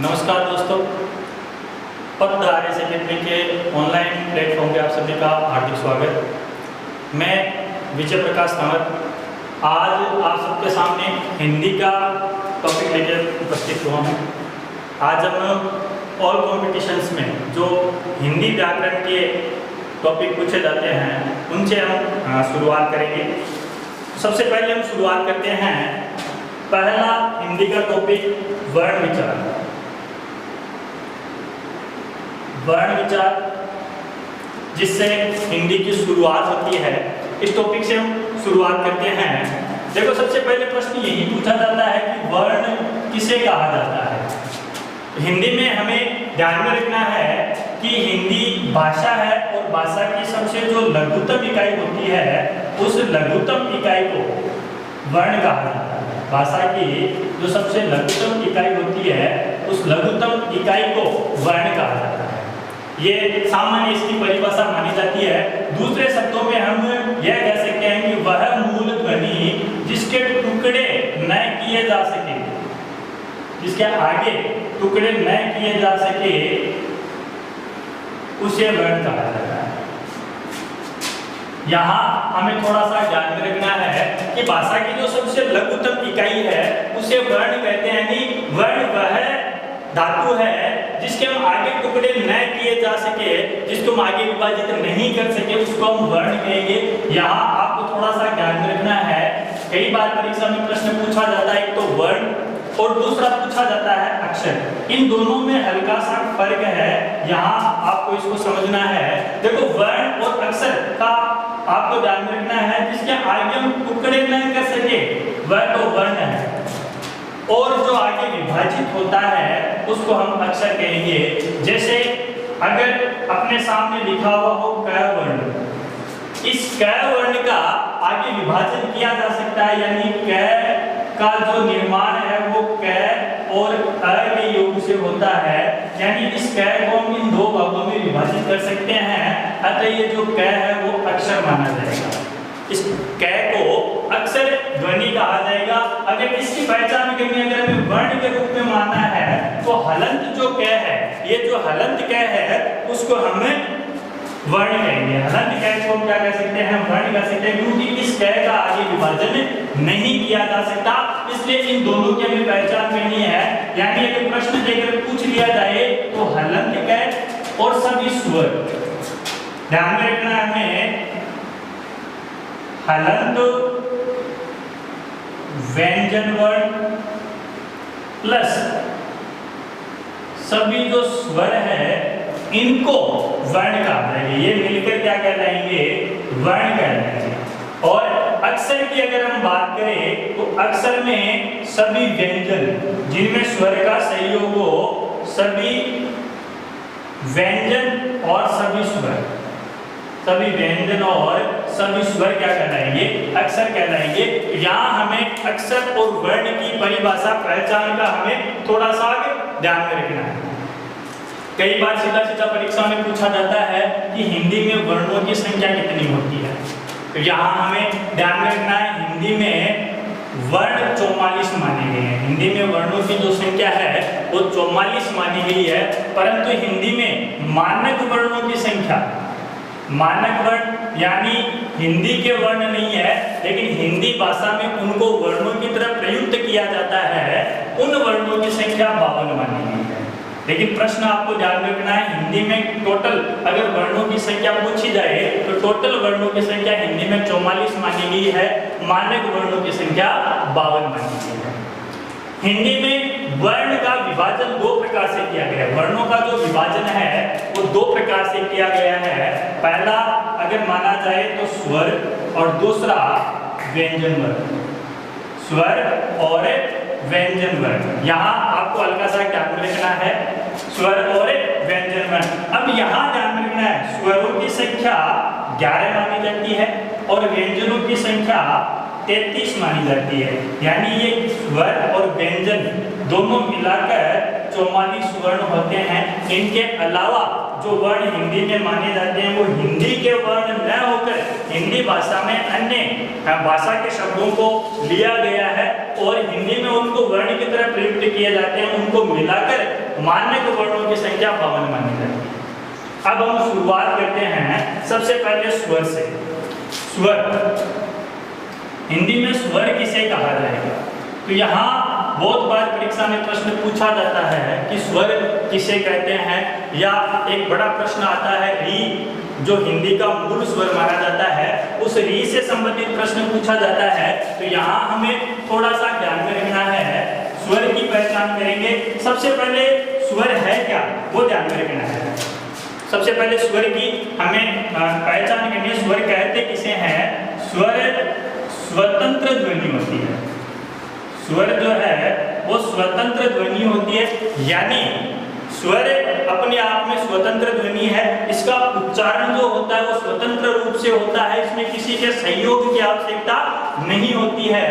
नमस्कार दोस्तों, पद आर्यस अकेडमी के ऑनलाइन प्लेटफॉर्म पे आप सभी का हार्दिक स्वागत। मैं विजय प्रकाश कामत आज आप सबके सामने हिंदी का टॉपिक लेकर उपस्थित हुआ हूँ। आज हम ऑल कॉम्पिटिशन्स में जो हिंदी व्याकरण के टॉपिक पूछे जाते हैं उनसे हम शुरुआत करेंगे। सबसे पहले हम शुरुआत करते हैं पहला हिंदी का टॉपिक वर्ण विचार। वर्ण विचार जिससे हिंदी की शुरुआत होती है, इस टॉपिक से हम शुरुआत करते हैं। देखो, सबसे पहले प्रश्न यही पूछा जाता है कि वर्ण किसे कहा जाता है। हिंदी में हमें ध्यान में रखना है कि हिंदी भाषा है और भाषा की सबसे जो लघुतम इकाई होती है उस लघुतम इकाई को वर्ण कहा जाता है। भाषा की जो सबसे लघुतम इकाई होती है उस लघुतम इकाई को वर्ण कहा जाता है। ये सामान्य इसकी परिभाषा मानी जाती है। दूसरे शब्दों में हम यह कह सकते हैं कि वह मूल ध्वनि जिसके टुकड़े न किए जा सके, जिसके आगे टुकड़े न किए जा सके, उसे वर्ण कहा जाता है। यहाँ हमें थोड़ा सा ध्यान में रखना है कि भाषा की जो सबसे लघुतम इकाई है उसे वर्ण कहते हैं। यानी वर्ण वह धातु है जिसके हम आगे टुकड़े न किए जा सके, जिसको हम आगे विभाजित नहीं कर सके, उसको हम वर्ण कहेंगे। यहाँ आपको थोड़ा सा ध्यान में रखना है। कई बार परीक्षा में प्रश्न पूछा जाता है, एक तो वर्ण और दूसरा पूछा जाता है अक्षर। इन दोनों में हल्का सा फर्क है, यहाँ आपको इसको समझना है। देखो, वर्ण और अक्षर का आपको ध्यान में रखना है। जिसके आगे हम टुकड़े न कर सके वह तो वर्ण है, और जो आगे विभाजित होता है उसको हम अक्षर कहेंगे। जैसे अगर अपने सामने लिखा हुआ हो क वर्ण, इस क वर्ण का आगे विभाजन किया जा सकता है। यानी क का जो निर्माण है वो क और अ के योग से होता है। यानी इस क को हम इन दो भागों में विभाजित कर सकते हैं। अतः ये जो क है वो अक्षर माना जाएगा। इस क को अक्षर ध्वनि कहा जाएगा। अगर इसकी पहचान करनी, अगर हमें वर्ण के रूप में मानना है तो हलंत जो क है, ये जो हलंत क है उसको हमें वर्ण कहेंगे। हलंत क को हम क्या कह सकते हैं, वर्ण कह सकते हैं, क्योंकि इस क का आगे विभाजन नहीं किया जा सकता। इसलिए इन दोनों की हमें पहचान करनी है। यानी अगर प्रश्न देकर पूछ लिया जाए तो हलंत क और सभी स्वर, ध्यान में रखना हमें, हलंत व्यंजन वर्ण प्लस सभी जो स्वर है इनको वर्ण कहा जाएगा। ये मिलकर क्या कहलाएंगे, वर्ण कहलाएंगे। और अक्षर की अगर हम बात करें तो अक्षर में सभी व्यंजन जिनमें स्वर का सहयोग हो, सभी व्यंजन और सभी स्वर, सभी व्यंजन और सभी स्वर क्या कहलाएंगे, अक्षर कहलाएंगे। यहाँ हमें अक्षर और वर्ण की परिभाषा पहचान का हमें थोड़ा सा ध्यान में रखना है। कई बार सीधा सीधा परीक्षा में पूछा जाता है कि हिंदी में वर्णों की संख्या कितनी होती है। तो यहाँ हमें ध्यान में रखना है, हिंदी में वर्ण 44 माने गए हैं। हिंदी में वर्णों की जो संख्या है वो 44 मानी गई है। परंतु हिंदी में मानक वर्णों की संख्या, मानक वर्ण यानी हिंदी के वर्ण नहीं है, लेकिन हिंदी भाषा में उनको वर्णों की तरह प्रयुक्त किया जाता है, उन वर्णों की संख्या 52 मानी गई है। लेकिन प्रश्न आपको ध्यान में रखना है, हिंदी में टोटल अगर वर्णों की संख्या पूछी जाए तो टोटल वर्णों की संख्या हिंदी में 44 मानी गई है, मानक वर्णों की संख्या 52 मानी गई है। हिंदी में वर्ण का विभाजन दो प्रकार से किया गया है। वर्णों का जो विभाजन है वो दो प्रकार से किया गया है। पहला अगर माना जाए तो स्वर और दूसरा व्यंजन वर्ण, स्वर और व्यंजन वर्ण। यहाँ आपको हल्का सा ध्यान में रखना है, स्वर और व्यंजन वर्ण। अब यहाँ ध्यान में रखना है, स्वरों की संख्या 11 मानी जाती है और व्यंजनों की संख्या 33 मानी जाती है। यानी ये स्वर और व्यंजन दोनों मिलाकर 44 वर्ण होते हैं। इनके अलावा जो वर्ण हिंदी में माने जाते हैं वो हिंदी के वर्ण न होकर हिंदी भाषा में अन्य भाषा के शब्दों को लिया गया है और हिंदी में उनको वर्ण की तरह प्रयुक्त किए जाते हैं। उनको मिलाकर मानक वर्णों की संख्या 52 मानी जाती है। अब हम शुरुआत करते हैं सबसे पहले स्वर से। स्वर, हिंदी में स्वर किसे कहा जाएगा? तो यहाँ बहुत बार परीक्षा में प्रश्न पूछा जाता है कि स्वर किसे कहते हैं, या एक बड़ा प्रश्न आता है री, जो हिंदी का मूल स्वर माना जाता है, उस री से संबंधित प्रश्न पूछा जाता है। तो यहाँ हमें थोड़ा सा ध्यान में रखना है, स्वर की पहचान करेंगे। सबसे पहले स्वर है क्या, वो ध्यान में रखना है। सबसे पहले स्वर की हमें पहचान करनी है। स्वर कहते किसे हैं? स्वर स्वतंत्र ध्वनि होती है। स्वर जो है वो स्वतंत्र ध्वनि होती है, यानी स्वर अपने आप में स्वतंत्र ध्वनि है। इसका उच्चारण जो होता है वो स्वतंत्र रूप से होता है, इसमें किसी के सहयोग की आवश्यकता नहीं होती है।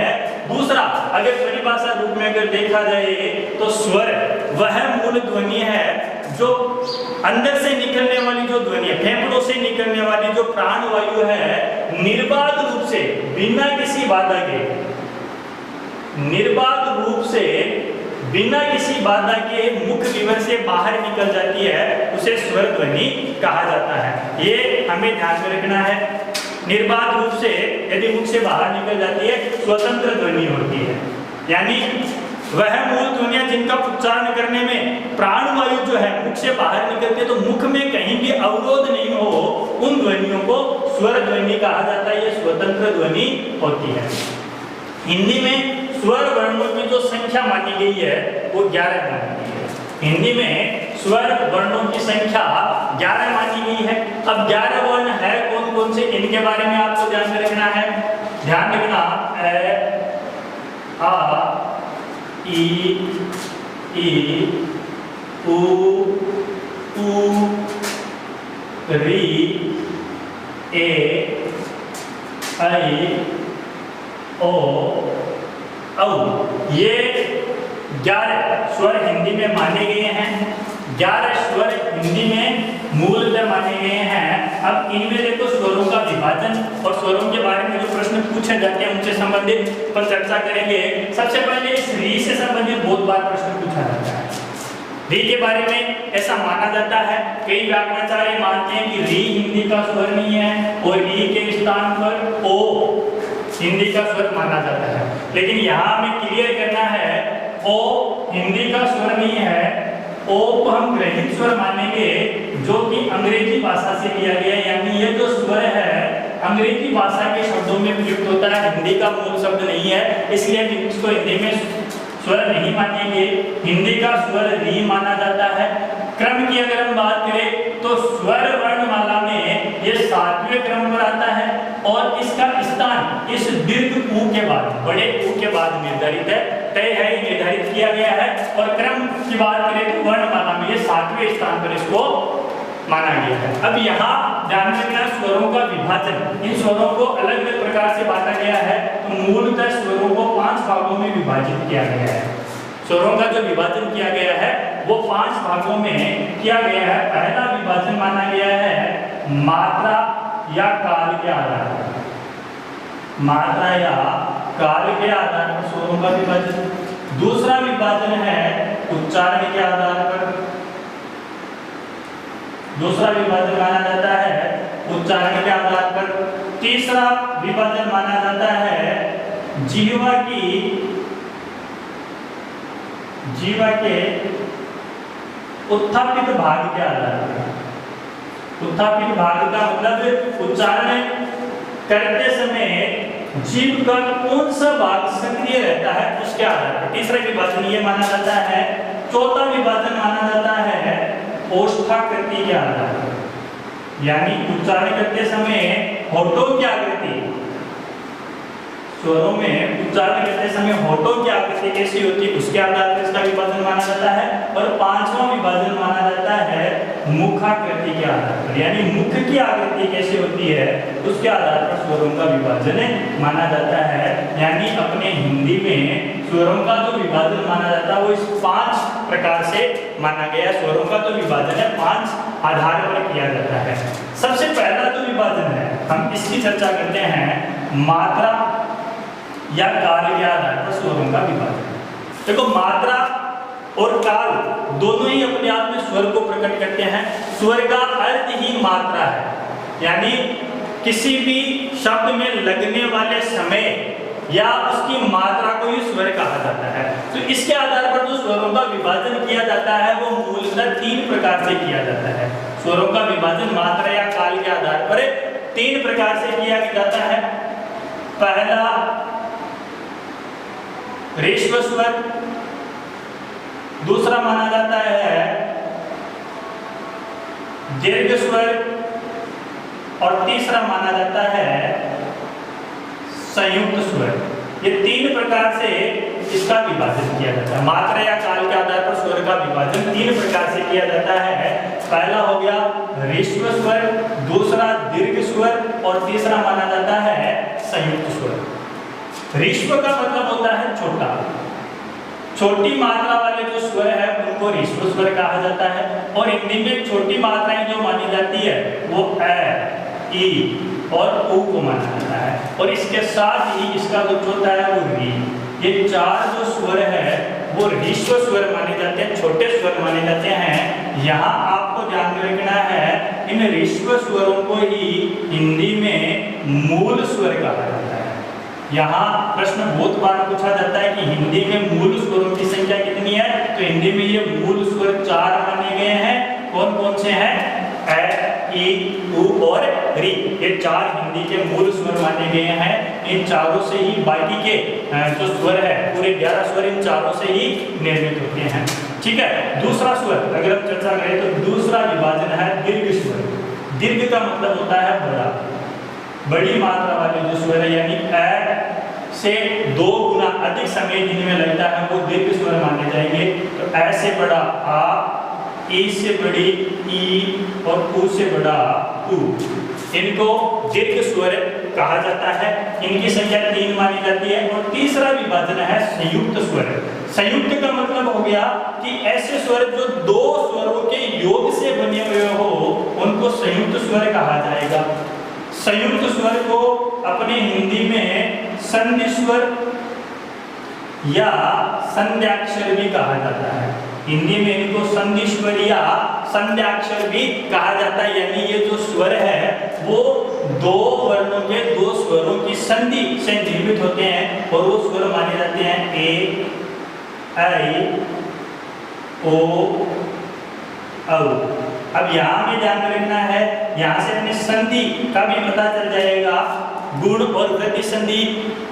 दूसरा, अगर परिभाषा रूप में अगर देखा जाए तो स्वर वह मूल ध्वनि है जो अंदर से निकलने वाली जो ध्वनि है, फेफड़ों से निकलने वाली जो प्राण वायु है, निर्बाध रूप से बिना किसी बाधा के, निर्बाध रूप से बिना किसी बाधा के मुख विवर से बाहर निकल जाती है, उसे स्वर ध्वनि कहा जाता है। ये हमें ध्यान में रखना है। निर्बाध रूप से यदि मुख से बाहर निकल जाती है, स्वतंत्र ध्वनि होती है, यानी वह मूल ध्वनियां जिनका उच्चारण करने में प्राण वायु जो है मुख से बाहर निकलती है, तो मुख में कहीं भी अवरोध नहीं हो, उन ध्वनियों को स्वर ध्वनि कहा जाता है। ये स्वतंत्र ध्वनि होती है। हिंदी में स्वर वर्णों की जो संख्या मानी गई है वो 11 मानी गई है। हिंदी में स्वर वर्णों की संख्या 11 मानी गई है। अब 11 वर्ण है कौन कौन से, इनके बारे में आपको ध्यान में रखना है। ध्यान रखना, ए, आ, ई, उ, री, ए, आई, ओ, औ। ये 11 स्वर हिंदी में माने गए हैं। 11 स्वर हिंदी में मूलतः माने गए हैं। अब इनमें देखो स्वरों का विभाजन और स्वरों के बारे में जो प्रश्न पूछे जाते हैं उनसे संबंधित पर चर्चा करेंगे। सबसे पहले इस री से संबंधित बहुत बार प्रश्न पूछा जाता है। री के बारे में ऐसा माना जाता है, कई व्याकरणाचार्य मानते हैं कि री हिंदी का स्वर नहीं है और री के स्थान पर ओ हिंदी का स्वर माना जाता है। लेकिन यहाँ हमें क्लियर करना है, ओ हिंदी का स्वर नहीं है। ओ को हम ग्रहित स्वर मानेंगे जो कि अंग्रेजी भाषा से लिया गया, यानी ये जो स्वर है अंग्रेजी भाषा के शब्दों में प्रयुक्त होता है, हिंदी का मूल शब्द नहीं है, इसलिए हम इसको हिंदी में स्वर नहीं मानेंगे। हिंदी का स्वर री माना जाता है। क्रम की अगर हम बात करें तो स्वर वर्णमाला में ये 7वें क्रम पर आता है और इसका स्थान इस दीर्घ ऊ के बाद, बड़े ऊ के बाद निर्धारित है, तय है, निर्धारित किया गया है। और क्रम की बात करें तो वर्णमाला में ये 7वें स्थान पर इसको माना गया है। अब यहाँ ध्यान रखना स्वरों का विभाजन, इन स्वरों को अलग अलग प्रकार से बांटा गया है। तो मूलतः स्वरों को 5 भागों में विभाजित किया गया है। स्वरों का जो विभाजन किया गया है वो 5 भागों में किया गया है। पहला विभाजन माना गया है मात्रा या काल के आधार पर, मात्रा या काल के आधार पर स्वरों का विभाजन। दूसरा विभाजन है उच्चारण के आधार पर, दूसरा विभाजन माना जाता है उच्चारण के आधार पर। तीसरा विभाजन माना जाता है जीवा के उत्थापित भाग के आधार पर। उत्थापित भाग का मतलब उच्चारण करते समय जीभ का कौन सा भाग सक्रिय रहता है उसके आधार पर तीसरा विभाजन ये माना जाता है। चौथा विभाजन माना जाता है ओष्ठाकृति के आधार पर, यानी उच्चारण करते समय होठों की आकृति, स्वरों में उच्चारण करते समय होठों की आकृति कैसी होती है उसके आधार पर इसका विभाजन माना जाता है। और 5वां विभाजन माना जाता है मुखाकृति के आधार पर, यानी मुख की आकृति कैसी होती है उसके आधार पर स्वरों का विभाजन माना जाता है। यानी अपने हिंदी में स्वरों का जो विभाजन माना जाता है वो इस 5 प्रकार से माना गया। स्वरों का जो विभाजन है 5 आधार पर किया जाता है। सबसे पहला जो विभाजन है हम इसकी चर्चा करते हैं मात्रा या काल के आधार पर स्वरों का विभाजन। देखो मात्रा और काल दोनों ही अपने आप में स्वर को प्रकट करते हैं। स्वर का अर्थ ही मात्रा है, यानी किसी भी शब्द में लगने वाले समय या उसकी मात्रा को ही स्वर कहा जाता है। तो इसके आधार पर जो स्वरों का विभाजन किया जाता है वो मूलतः 3 प्रकार से किया जाता है। स्वरों का विभाजन मात्रा या काल के आधार पर 3 प्रकार से किया जाता है। पहला ह्रस्व स्वर, दूसरा माना जाता है दीर्घ स्वर और तीसरा माना जाता है संयुक्त स्वर। ये 3 प्रकार से इसका विभाजन किया जाता है। मात्रा या काल के आधार पर स्वर का विभाजन 3 प्रकार से किया जाता है। पहला हो गया ह्रस्व स्वर, दूसरा दीर्घ स्वर और तीसरा माना जाता है संयुक्त स्वर। ह्रस्व का मतलब होता है छोटा, छोटी मात्रा वाले जो स्वर है उनको ह्रस्व स्वर कहा जाता है। और हिंदी में छोटी मात्राएं जो मानी जाती है वो ए, ई और ऊ को माना जाता है। और इसके साथ ही इसका जो चौथा है वो री। ये 4 जो स्वर है वो ह्रस्व स्वर माने जाते हैं, छोटे स्वर माने जाते हैं। यहाँ आपको ध्यान में रखना है इन ह्रस्व स्वरों को ही हिंदी में मूल स्वर कहा जाता है। यहाँ प्रश्न बहुत बार पूछा जाता है कि हिंदी में मूल स्वरों की संख्या कितनी है, तो हिंदी में ये मूल स्वर 4 माने गए हैं। कौन कौन से हैं? ए, ई, ऊ और री। ये 4 हिंदी के मूल स्वर माने गए हैं। इन चारों से ही बाकी के जो स्वर है पूरे 11 स्वर इन चारों से ही निर्मित होते हैं। ठीक है। दूसरा स्वर अगर हम चर्चा करें तो दूसरा विभाजन है दीर्घ स्वर। दीर्घ का मतलब होता है बड़ा, बड़ी मात्रा वाले जो स्वर है, यानी ए से 2 गुना अधिक समय जिनमें लगता है वो दीर्घ स्वर माने जाएंगे। तो ए से बड़ा आ, ई से बड़ी ई और ऊ से बड़ा ऊ, इनको दीर्घ स्वर कहा जाता है। इनकी संख्या 3 मानी जाती है। और तीसरा विभाजन है संयुक्त स्वर। संयुक्त का मतलब हो गया कि ऐसे स्वर जो 2 स्वरों के योग से बने हुए हो उनको संयुक्त स्वर कहा जाएगा। संयुक्त स्वर को अपने हिंदी में संधि स्वर या संध्याक्षर भी कहा जाता है। हिंदी में इनको संधि स्वर या संध्याक्षर भी कहा जाता है। यानी ये जो स्वर है वो 2 वर्णों के 2 स्वरों की संधि से निर्मित होते हैं और वो स्वर माने जाते हैं ए, आई, ओ, औ। अब यहाँ में ध्यान रखना है, यहाँ से अपने संधि का भी पता चल जाएगा। गुण और वृद्धि संधि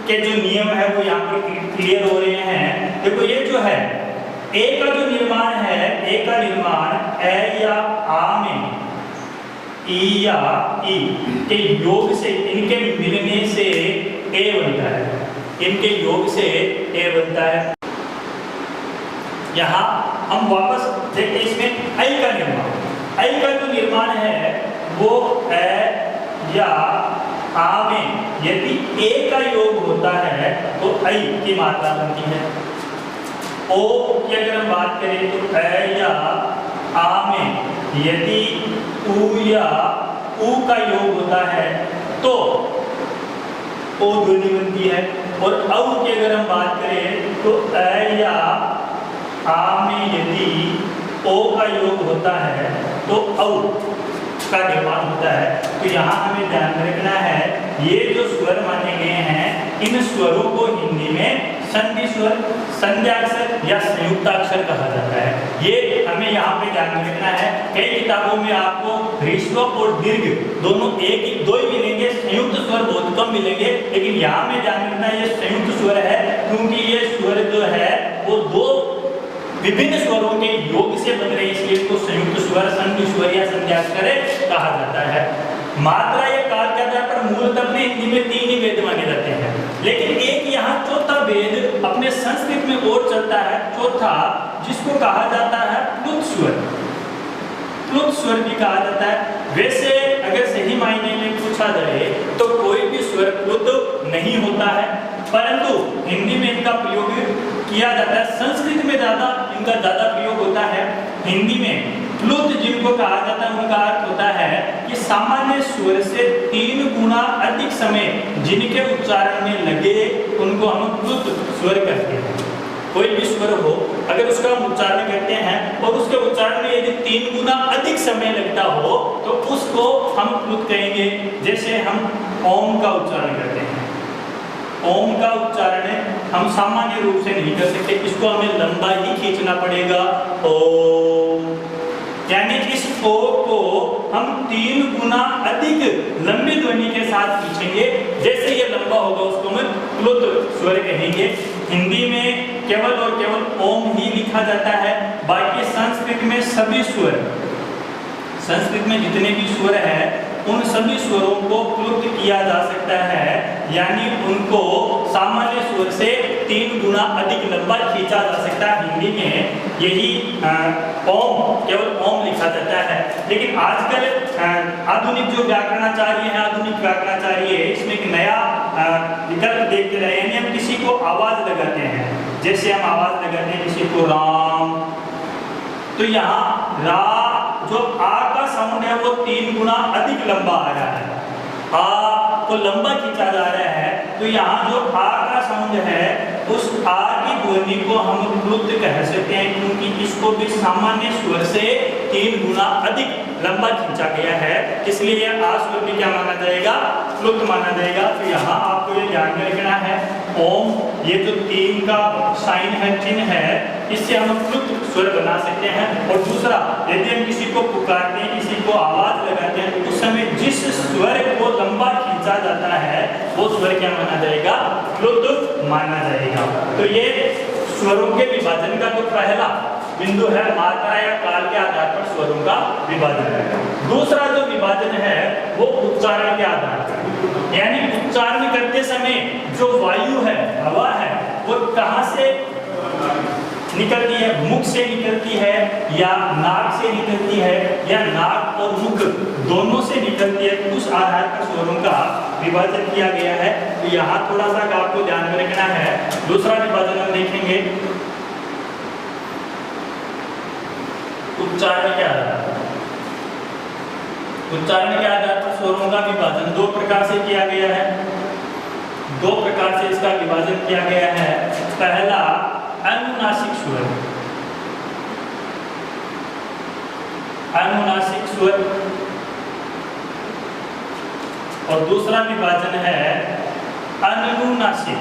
के जो नियम है वो यहाँ पर क्लियर हो रहे हैं। देखो ये जो है ए का जो निर्माण है, ए का निर्माण ए या आ में ई या ई के योग से, इनके मिलने से ए बनता है। इनके योग से ए बनता है। यहाँ हम वापस देखते हैं इसमें आई का निर्माण। आई का जो निर्माण है वो ए या आ में यदि ए का योग होता है तो आई की मात्रा बनती है। ओ की अगर हम बात करें तो ए या आ में यदि ऊ या ऊ का योग होता है तो ओ ध्वनि बनती है। और औ की अगर हम बात करें तो ए या आ में यदि ओ का योग होता है तो औ का निर्माण होता है। तो यहाँ हमें ध्यान रखना है ये जो स्वर माने गए हैं इन स्वरों को हिंदी में संधि स्वर, संध्याक्षर या संयुक्ताक्षर कहा जाता है। ये हमें यहाँ पे ध्यान रखना है। कई किताबों में आपको ह्रस्व और दीर्घ दोनों एक 2 ही मिलेंगे, संयुक्त स्वर बहुत कम मिलेंगे। लेकिन यहाँ में ध्यान रखना है ये संयुक्त स्वर है क्योंकि ये स्वर जो है वो 2 विभिन्न स्वरों के योग से बन रहे हैं, इसलिए इनको संयुक्त स्वर, संधि स्वर या संध्याक्षर कहा जाता है। मात्रा या काल के आधार पर मूलतः अपने हिंदी में 3 ही वेद माने जाते हैं। लेकिन एक यहाँ चौथा वेद अपने संस्कृत में और चलता है, चौथा, जिसको कहा जाता है प्लुत स्वर। प्लुत स्वर भी कहा जाता है। वैसे अगर सही मायने में पूछा जाए तो कोई भी स्वर प्लुत नहीं होता है, परंतु हिंदी में इनका प्रयोग किया जाता है। संस्कृत में इनका ज्यादा प्रयोग होता है। हिंदी में प्लुत जिनको कहा जाता है उनका अर्थ होता है कि सामान्य स्वर से 3 गुना अधिक समय जिनके उच्चारण में लगे उनको हम प्लुत स्वर कहते हैं। कोई भी स्वर हो, अगर उसका हम उच्चारण करते हैं और उसके उच्चारण में यदि 3 गुना अधिक समय लगता हो तो उसको हम प्लुत कहेंगे। जैसे हम ओम का उच्चारण करते हैं, ओम का उच्चारण हम सामान्य रूप से नहीं कर सकते, इसको हमें लंबा ही खींचना पड़ेगा। ओम, यानी इस ओ को हम 3 गुना अधिक लंबी ध्वनि के साथ खींचेंगे। जैसे ये लंबा होगा उसको हम प्लुत स्वर कहेंगे। हिंदी में केवल और केवल ओम ही लिखा जाता है, बाकी संस्कृत में सभी स्वर, संस्कृत में जितने भी स्वर हैं उन सभी स्वरों को प्लुत किया जा सकता है, यानी उनको सामान्य स्वर से 3 गुना अधिक लंबा खींचा जा सकता है। हिंदी में यही ओम, केवल ओम लिखा जाता है। लेकिन आजकल आधुनिक जो व्याकरणाचार्य है, आधुनिक व्याकरणाचार्य है, इसमें एक नया विकल्प देखते रहे, यानी हम किसी को आवाज लगाते हैं, जैसे हम आवाज लगाते हैं किसी को राम, तो यहाँ रा जो आ का साउंड है वो 3 गुना अधिक लंबा आ रहा है, आ को लंबा खींचा जा रहा है। तो यहाँ जो आ का साउंड है उस आ की ध्वनि को हम प्लुत कह सकते हैं, क्योंकि इसको भी सामान्य स्वर से 3 गुना अधिक लंबा खींचा गया है, इसलिए यह आ स्वर भी क्या माना जाएगा, प्लुत माना जाएगा। तो यहाँ आपको ये ध्यान में रखना है, ओम ये जो 3 का साइन है, चिन्ह है, इससे हम प्लुत स्वर बना सकते हैं। और दूसरा, यदि हम किसी को पुकारते हैं, किसी को आवाज लगाते हैं, तो उस समय जिस स्वर को लंबा खींचा जाता है वो स्वर क्या माना जाएगा, प्लुत माना जाएगा। तो ये स्वरों के विभाजन का जो पहला बिंदु है, मात्रा या काल के आधार पर स्वरों का विभाजन है। दूसरा जो विभाजन है वो उच्चारण के आधार पर, यानी उच्चारण करते समय जो वायु है, हवा है, वो कहाँ से निकलती है, मुख से निकलती है या नाक से निकलती है या नाक और मुख दोनों से निकलती है, तो उस आधार पर स्वरों का विभाजन किया गया है। तो यहाँ थोड़ा सा आपको ध्यान में रखना है। दूसरा विभाजन हम देखेंगे उच्चारण के आधार पर। उच्चारण के आधार पर स्वरों का विभाजन 2 प्रकार से किया गया है, 2 प्रकार से इसका विभाजन किया गया है। पहला अनुनासिक स्वर, अनुनासिक स्वर, और दूसरा विभाजन है अनुनासिक,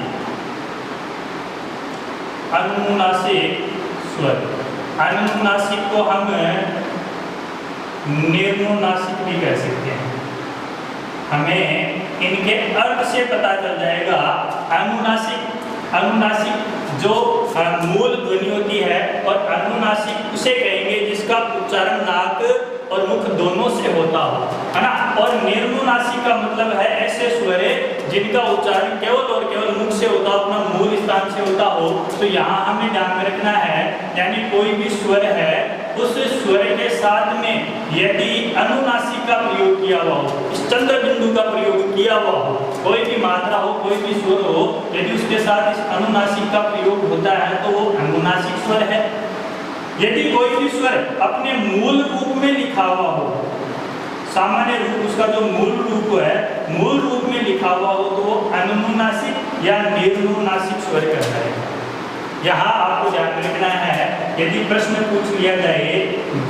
अनुनासिक स्वर। अनुनासिक को हम निर्नुनासिक भी कह सकते हैं, हमें इनके अर्थ से पता चल जाएगा। अनुनासिक, अनुनासिक जो मूल ध्वनि होती है, और अनुनासिक उसे कहेंगे जिसका उच्चारण नाक और मुख दोनों से होता हो, है ना। और निर्नुनासिक का मतलब है ऐसे स्वर जिनका उच्चारण केवल और केवल मुख से होता हो, अपना मूल स्थान से होता हो। तो यहाँ हमें ध्यान में रखना है, यानी कोई भी स्वर है उस स्वर के साथ में यदि अनुनासिक का प्रयोग किया हुआ हो, इस चंद्र बिंदु का प्रयोग किया हुआ हो, कोई भी मात्रा हो, कोई भी स्वर हो, यदि उसके साथ इस अनुनासिक का प्रयोग होता है तो वो अनुनासिक स्वर है। यदि कोई भी स्वर अपने मूल रूप में लिखा हुआ हो, सामान्य रूप उसका जो मूल रूप है, मूल रूप में लिखा हुआ हो, तो वो अनुनासिक या निर्नुनासिक स्वर कहता है। यहाँ आपको ध्यान रखना है, यदि प्रश्न पूछ लिया जाए,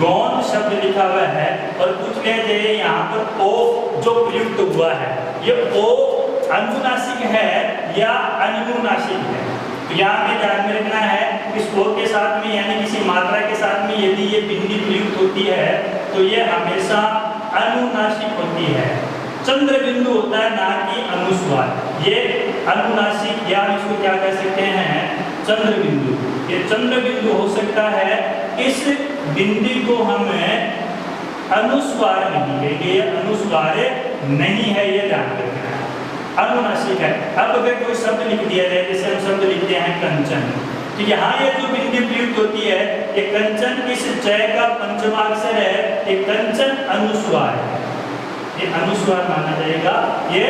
गौण शब्द लिखा हुआ है और पूछ लिया जाए यहाँ पर ओ जो प्रयुक्त हुआ है, ये ओ अनुनासिक है या अनुनासिक है, तो यहाँ पे ध्यान में रखना है, इस ओ के साथ में यानी किसी मात्रा के साथ में यदि ये बिंदी प्रयुक्त होती है तो ये हमेशा अनुनासिक होती है। चंद्र बिंदु होता है, ना कि अनुस्वार। ये अनुनासिक या इसको क्या कह सकते हैं, चंद्र बिंदु। ये चंद्र बिंदु हो सकता है, इस बिंदी को हम अनुस्वार नहीं कहेंगे, ये अनुस्वार नहीं है, ये ध्यान रखना है, अनुनासिक है। अब अगर कोई शब्द लिख दिया जाए, जैसे हम शब्द लिखते हैं कंचन, तो यहाँ ये जो बिंदी प्रयुक्त होती है, ये कंचन इस जय का पंचमाक्षर है, ये कंचन अनुस्वार है, ये अनुस्वार माना जाएगा, ये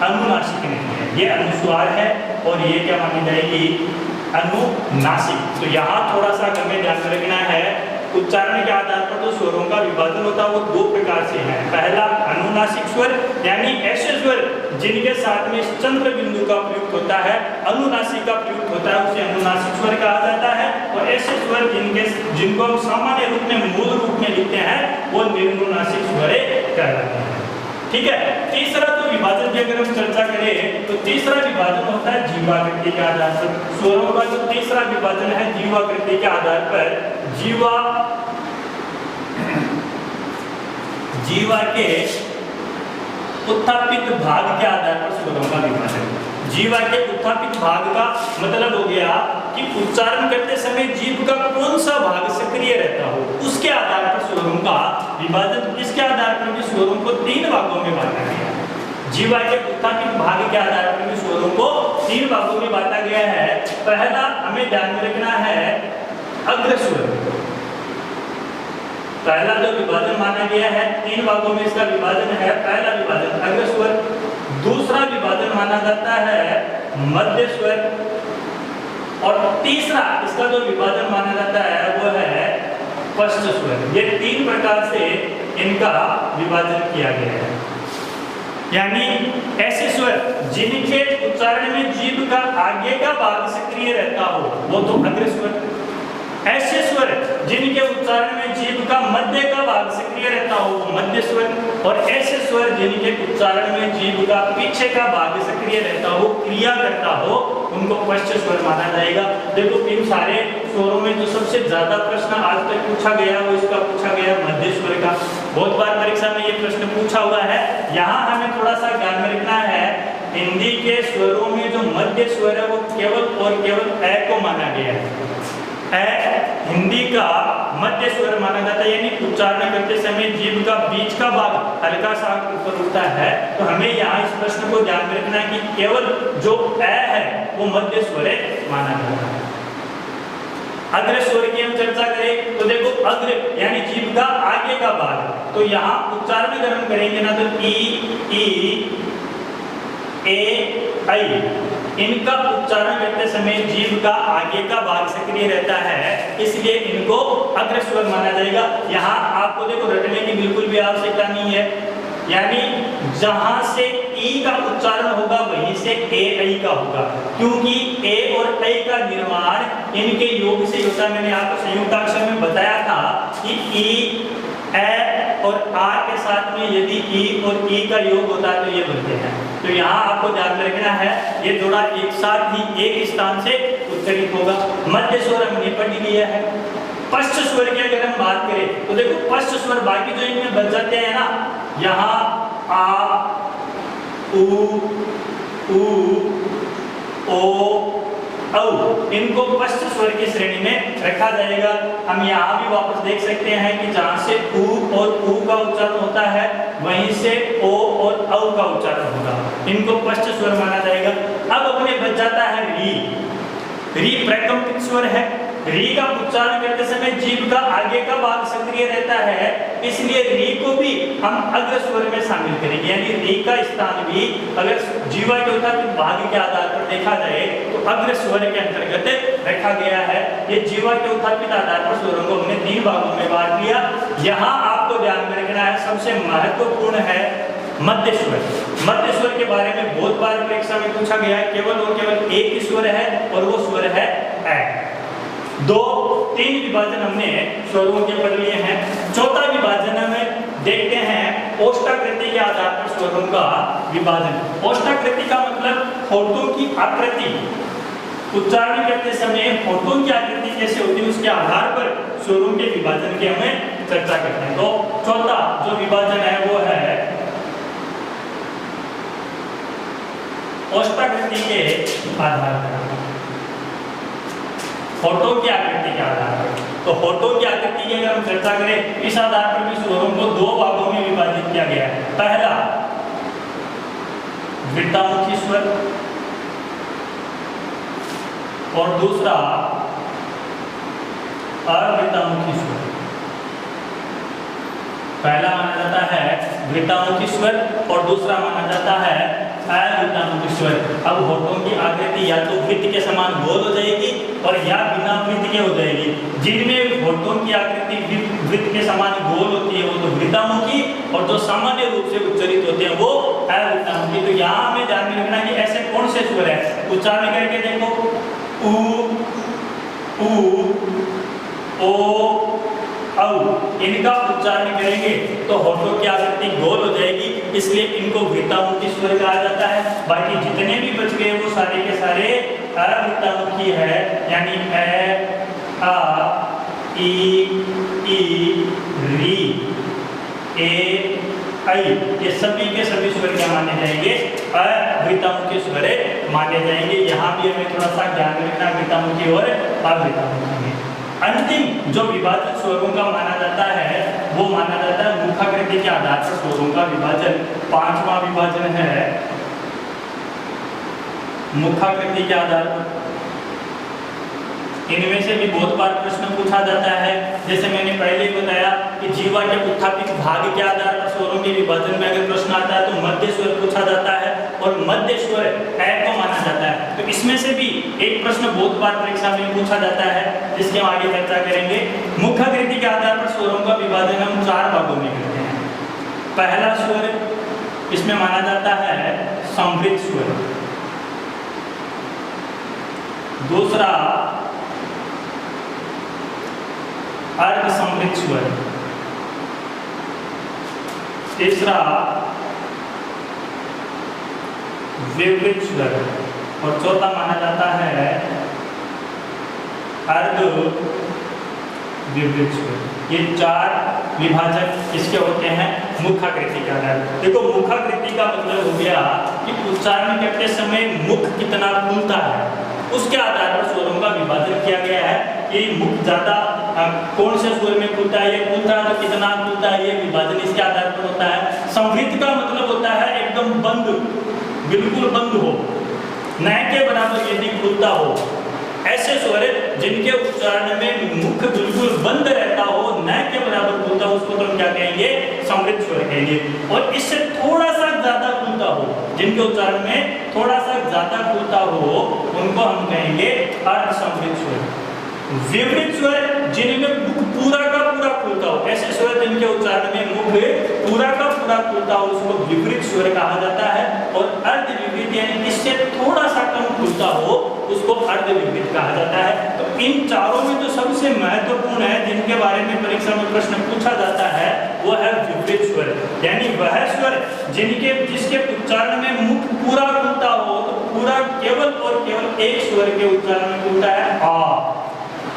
अनुनासिक नहीं है, ये अनुस्वार है और ये क्या मानी जाएगी, अनुनासिक। तो यहाँ थोड़ा सा हमें ध्यान रखना है, उच्चारण के आधार पर तो स्वरों का विभाजन होता है वो दो प्रकार से है। पहला अनुनासिक स्वर, यानी ऐसे स्वर जिनके साथ में चंद्र बिंदु का प्रयुक्त होता है, अनुनासिक का प्रयुक्त होता है, उसे अनुनासिक स्वर कहा जाता है। और ऐसे स्वर जिनको हम सामान्य रूप में मूल रूप में लिखते हैं वो निर्नुनासिक स्वर कहलाते हैं। ठीक है। तीसरा जो विभाजन की अगर हम चर्चा करें तो तीसरा विभाजन होता है जीवाकृति के आधार पर। स्वरों का जो तीसरा विभाजन है जीवाकृति के आधार पर, जीवा के उत्थापित भाग के आधार पर स्वरों का विभाजन। जीवा के उत्थापित भाग का मतलब हो गया कि उच्चारण करते समय जीभ का कौन सा भाग सक्रिय रहता हो, उसके आधार पर स्वरों का विभाजन। इसके आधार पर भी स्वरों को तीन भागों में बांटा गया है। जीवा के उत्थापित भाग के आधार पर भी स्वरों को तीन भागों में बांटा गया है। पहला हमें ध्यान में रखना है अग्रस्वर। पहला जो विभाजन माना गया है, तीन भागों में इसका विभाजन है। पहला विभाजन अग्रस्वर, दूसरा विभाजन माना जाता है मध्य स्वर, और तीसरा इसका जो विभाजन माना जाता है वो है पश्च स्वर। ये तीन प्रकार से इनका विभाजन किया गया है। यानी ऐसे स्वर जिनके उच्चारण में जीभ का आगे का भाग सक्रिय रहता हो वो तो अग्रस्वर, ऐसे स्वर जिनके उच्चारण में जीभ का मध्य का भाग सक्रिय रहता हो वो मध्य स्वर, और ऐसे स्वर जिनके उच्चारण में जीभ का पीछे का भाग सक्रिय रहता हो, क्रिया करता हो, उनको पश्च स्वर माना जाएगा। देखो इन सारे स्वरों में जो सबसे ज्यादा प्रश्न आज तक पूछा गया वो इसका पूछा गया मध्य स्वर का। बहुत बार परीक्षा में ये प्रश्न पूछा हुआ है। यहाँ हमें थोड़ा सा ध्यान में रखना है, हिंदी के स्वरों में जो मध्य स्वर है वो केवल और केवल ए को माना गया है। हिंदी का मध्य स्वर माना जाता है, यानी उच्चारण करते समय जीभ का बीच का भाग हल्का सा ऊपर उठता है। तो हमें यहाँ इस प्रश्न को ध्यान में रखना है कि केवल जो ए है वो मध्य स्वर माना जाता है। अग्र स्वर की हम चर्चा करें तो देखो अग्र यानी जीभ का आगे का भाग, तो यहाँ उच्चारण अगर हम करेंगे ना तो ई ए आई, इनका उच्चारण करते समय जीभ का आगे का भाग सक्रिय रहता है, इसलिए इनको अग्र स्वर माना जाएगा। यहाँ आपको देखो रटने की बिल्कुल भी आवश्यकता नहीं है, यानी जहां से ई का उच्चारण होगा वहीं से ए आई का होगा, क्योंकि ए और आई का निर्माण इनके योग से होता है। मैंने आपको संयुक्ताक्षर में बताया था कि ई ए और आ के साथ में यदि ई और ई का योग होता है तो ये बनते हैं। तो यहाँ आपको ध्यान में रखना है ये जोड़ा एक साथ ही एक स्थान से उच्चरित होगा। मध्य स्वर हमने पढ़ लिया है। पश्च स्वर की अगर हम बात करें तो देखो पश्च स्वर बाकी जो इनमें बच जाते हैं ना, यहाँ आ उ ओ औ, इनको पश्च स्वर की श्रेणी में रखा जाएगा। हम यहाँ भी वापस देख सकते हैं कि जहाँ से उ और उ का उच्चारण होता है वहीं से ओ और औ का उच्चारण होगा, इनको पश्च स्वर माना जाएगा। अब अपने बच जाता है री। री प्रकंपित स्वर है। री का उच्चारण करते समय जीभ का आगे का भाग सक्रिय रहता है, इसलिए री को भी हम अग्र स्वर में शामिल करेंगे। यानी री का स्थान भी अगर जीवा के उत्थापित भाग के आधार पर देखा जाए तो अग्र स्वर के अंतर्गत रखा गया है। ये जीवा के उत्थापित आधार पर स्वरों को हमने तीन भागों में बांट दिया। यहाँ आपको ध्यान में रखना है सबसे महत्वपूर्ण है मध्य स्वर। मध्य स्वर के बारे में बहुत बार परीक्षा में पूछा गया है। केवल और केवल एक ही स्वर है और वो स्वर है ए। तीन विभाजन हमने स्वरों के पढ़ लिए हैं। चौथा विभाजन में देखते हैं ओष्ठाकृति के आधार पर स्वरों का विभाजन। ओष्ठाकृति का मतलब होठों की आकृति, उच्चारण करते समय होठों की आकृति कैसे होती है उसके आधार पर स्वरों के विभाजन की हमें चर्चा करते हैं। तो चौथा जो विभाजन है वो है ओष्ठाकृति के आधार पर, होठों की आकृति के आधार पर। तो होठों की आकृति की अगर हम चर्चा करें इस आधार पर भी स्वरों को दो भागों में विभाजित किया गया है। पहला वृत्तामुखी स्वर और दूसरा अवृत्तामुखी स्वर। पहला माना जाता है वृत्तामुखी स्वर और दूसरा माना जाता है अवृत्तामुखी स्वर। अब होठों की आकृति या तो वृत्त के समान गोल हो जाएगी और या बिना वृत्त के हो जाएगी। जिनमें होठों की आकृति वृत्त के समान गोल होती है वो तो वृत्तामुखी, और जो सामान्य रूप से उच्चारित होते हैं वो अवृत्तामुखी। तो यहाँ हमें ध्यान में रखना कि ऐसे कौन से स्वर है, उच्चारण करके देखो, उ, ओ, औ, इनका उच्चारण करेंगे तो होठों की आकृति गोल हो जाएगी, इसलिए इनको वृत्तामुखी स्वर कहा जाता है। बाकी जितने भी बच गए वो सारे के सारे अवृत्तामुखी है, यानी ए, आ, ई, री, ए, आई, ये सभी के सभी स्वर क्या माने जाएंगे, अवृत्तामुखी स्वर माने जाएंगे। यहाँ भी हमें थोड़ा सा ध्यान रखना वृत्तामुखी और अवृत्तामुखी में। अंतिम जो विभाजित स्वरों का माना जाता है वो माना जाता है मुखाकृति के आधार पर स्वरों का विभाजन। पांचवा विभाजन है मुखाकृति के आधार पर। इनमें से भी बहुत बार प्रश्न पूछा जाता है, जैसे मैंने पहले ही बताया कि जीवा के उत्थापित भाग के आधार पर स्वरों के विभाजन में अगर प्रश्न आता है तो मध्य स्वर पूछा जाता है और मध्य स्वर ए को माना जाता है। तो इसमें से भी एक प्रश्न बहुत बार परीक्षा में पूछा जाता है, जिसके हम आगे चर्चा करेंगे। मुखाकृति के आधार पर स्वरों का विभाजन हम 4 भागों में करते हैं। पहला स्वर इसमें माना जाता है संवृत स्वर, दूसरा अर्ध संवृत स्वर, तीसरा विवृत स्वर और चौथा माना जाता है अर्ध विवृत स्वर। ये 4 विभाजन इसके होते हैं मुखाकृति के आधार। देखो मुखाकृति का मतलब हो गया कि उच्चारण करते समय मुख कितना खुलता है, उसके आधार पर स्वरों का विभाजन किया गया है कि मुख ज्यादा कौन से स्वर में खुलता है, ये खुलता है तो कितना खुलता है, ये विभाजन इसके आधार पर होता है। संवृत का मतलब होता है एकदम बंद, बिल्कुल बंद हो, न के बराबर यदि खुलता हो। ऐसे स्वर जिनके उच्चारण में मुख बिल्कुल बंद रहता हो, न के बराबर खुलता हो, उसको तो हम क्या कहेंगे, संवृत स्वर कहेंगे। और इससे थोड़ा सा ज्यादा खुलता हो, जिनके उच्चारण में थोड़ा सा ज्यादा खुलता हो, उनको हम कहेंगे अर्ध संवृत स्वर। विवृत स्वर जिनमें मुख पूरा का पूरा खुलता हो, ऐसे स्वर जिनके उच्चारण में मुख पूरा का पूरा खुलता हो, उसको विवृत स्वर कहा जाता है। और अर्ध विवृत यानी इससे थोड़ा सा कम खुलता हो, उसको अर्ध विवृत कहा जाता है। तो इन चारों में जो सबसे महत्वपूर्ण है, जिनके बारे में परीक्षा में प्रश्न पूछा जाता है, वो है विवृत स्वर, यानी वह स्वर जिसके उच्चारण में मुख पूरा खुलता हो, तो पूरा केवल और केवल एक स्वर के उच्चारण में खुलता है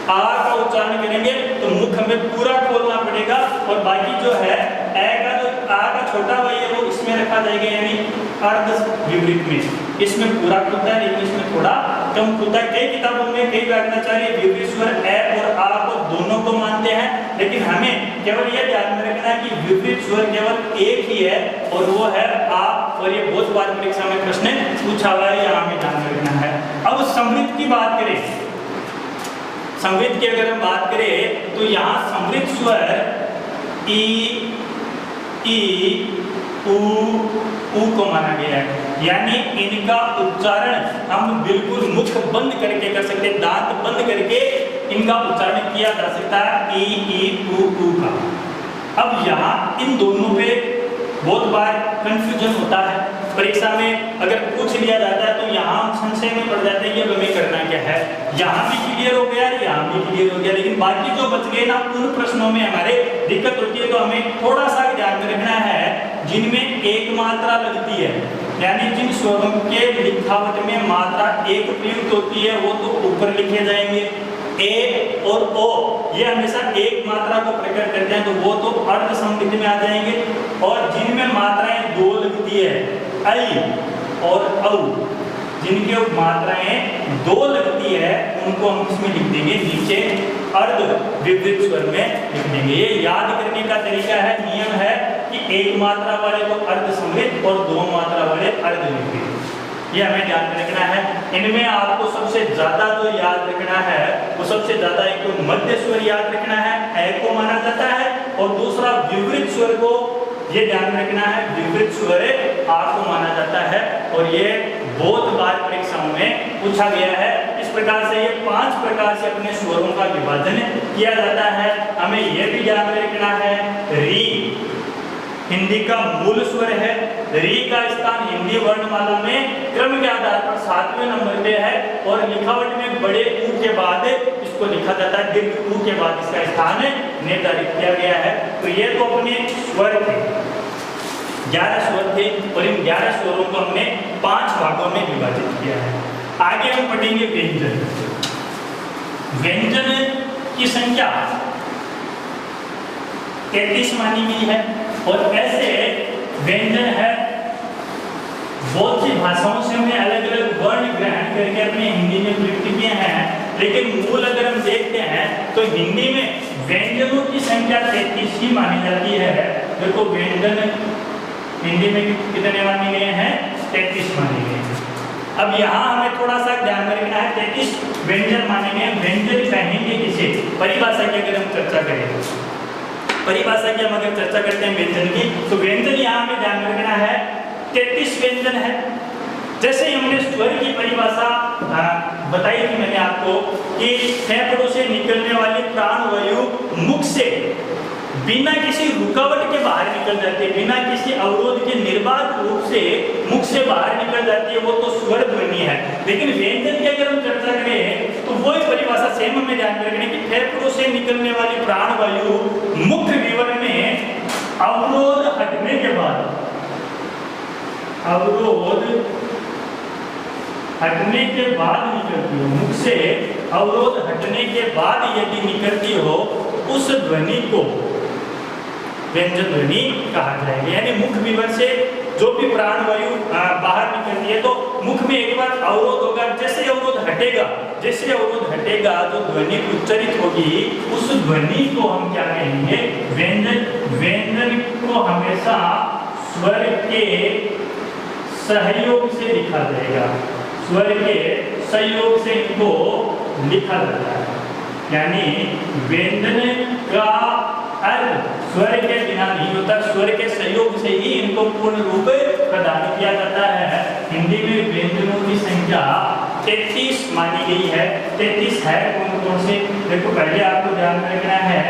आ का उच्चारण करेंगे तो मुख हमें पूरा खोलना पड़ेगा, और बाकी जो है ए का जो आ का छोटा भाई है वो इसमें रखा जाएगा, यानी अर्ध विवृत में। इसमें पूरा खुलता है लेकिन इसमें थोड़ा कम खुलता है। कई किताबों में कई व्याकरणाचार्य विवृत स्वर ए और आ को दोनों को मानते हैं, लेकिन हमें केवल यह ध्यान में रखना है कि विवृत स्वर केवल एक ही है और वो है आ, और ये बहुत बार परीक्षा में प्रश्न पूछा हुआ है, यहाँ हमें ध्यान में रखना है। अब संवृत की बात करें, संवृत की अगर हम बात करें तो यहाँ संवृत स्वर ई, उ को माना गया है, यानी इनका उच्चारण हम बिल्कुल मुख बंद करके कर सकते हैं, दांत बंद करके इनका उच्चारण किया जा सकता है ई, उ का। अब यहाँ इन दोनों पे बहुत बार कंफ्यूजन होता है, परीक्षा में अगर पूछ लिया जाता है तो यहाँ संशय में पड़ जाते हैं कि हमें करना क्या है। यहाँ भी क्लियर हो गया, यहाँ भी क्लियर हो गया, लेकिन बाकी जो बच गए ना उन प्रश्नों में हमारे दिक्कत होती है। तो हमें थोड़ा सा ध्यान में रखना है जिनमें एक मात्रा लगती है, यानी जिन स्वरों के लिखावट में मात्रा एक प्रयुक्त होती है वो तो ऊपर लिखे जाएंगे। ए और ओ ये हमेशा एक मात्रा को प्रकट करते हैं, तो वो तो अर्ध संवृत में आ जाएंगे। और जिनमें मात्राएं 2 लगती है, आई और औ, जिनके मात्राएं 2 लगती है उनको हम इसमें लिख देंगे नीचे अर्ध विवृत स्वर में लिख देंगे। ये याद करने का तरीका है, नियम है कि एक मात्रा वाले को अर्ध संवृत और 2 मात्रा वाले अर्ध विवृत, ये हमें ध्यान में रखना है। इनमें आपको सबसे ज्यादा जो याद रखना है वो सबसे ज्यादा एक तो मध्य स्वर याद रखना है, ए को माना जाता है, और दूसरा विवृत स्वर को ये ध्यान में रखना है, विवृत स्वर आ को माना जाता है। और ये बहुत बार परीक्षाओं में पूछा गया है, इस प्रकार से ये 5 प्रकार से अपने स्वरों का विभाजन किया जाता है। हमें यह भी ध्यान में रखना है, री हिंदी का मूल स्वर है। री का स्थान हिंदी वर्णमाला में क्रम के आधार पर 7वें नंबर पे है और लिखावट में बड़े ऊ के बाद इसको लिखा जाता है, दीर्घ ऊ के बाद इसका स्थान निर्धारित किया गया है। तो ये तो अपने स्वर थे, 11 स्वर थे और इन 11 स्वरों को हमने 5 भागों में विभाजित किया है। आगे हम पढ़ेंगे व्यंजन। व्यंजन की संख्या 33 मानी गई है और ऐसे व्यंजन है बहुत सी भाषाओं से हमने अलग अलग वर्ण ग्रहण करके अपने हिंदी में प्रयुक्त किए हैं, लेकिन मूल अगर हम देखते हैं तो हिंदी में व्यंजनों की संख्या 33 ही मानी जाती है। देखो व्यंजन हिंदी में कितने माने गए हैं, 33 माने गए हैं। अब यहाँ हमें थोड़ा सा ध्यान में रखना है, 33 व्यंजन माने गए। व्यंजन कहेंगे किसे, परिभाषा की अगर हम चर्चा करें, परिभाषा की हम अगर चर्चा करते हैं व्यंजन की, तो व्यंजन यहाँ हमें ध्यान में रखना है 33 व्यंजन है। जैसे हमने स्वर की परिभाषा बताई थी मैंने आपको कि फेफड़ों से निकलने वाली प्राण वायु मुख से बिना किसी रुकावट के बाहर निकल जाती है, बिना किसी अवरोध के निर्बाध रूप से मुख से बाहर निकल जाती है, वो तो स्वर ध्वनि है। लेकिन व्यंजन की अगर हम चर्चा करें तो वही परिभाषा सेम हमें ध्यान में रखनी कि फेफड़ों से निकलने वाली प्राण वायु मुख विवर में अवरोध हटने के बाद, अवरोध हटने के बाद निकलती हो, मुख से अवरोध हटने के बाद यदि निकलती हो उस ध्वनि को व्यंजन ध्वनि कहा जाएगा। यानी मुख विवर से जो भी प्राण वायु बाहर निकलती है तो मुख में एक बार अवरोध होगा, जैसे अवरोध हटेगा, जैसे अवरोध हटेगा तो ध्वनि उच्चारित होगी, उस ध्वनि को हम क्या कहेंगे, व्यंजन। व्यंजन को हमेशा स्वर के सहयोग से लिखा जाएगा, स्वर के सहयोग से इनको लिखा जाता है। यानी व्यंजन का अर्थ स्वर के बिना नहीं होता, स्वर के सहयोग से ही इनको पूर्ण रूप प्रदान किया जाता है। हिंदी में व्यंजनों की संख्या 33 मानी गई है। 33 है कौन कौन से, देखो पहले आपको ध्यान में रखना है,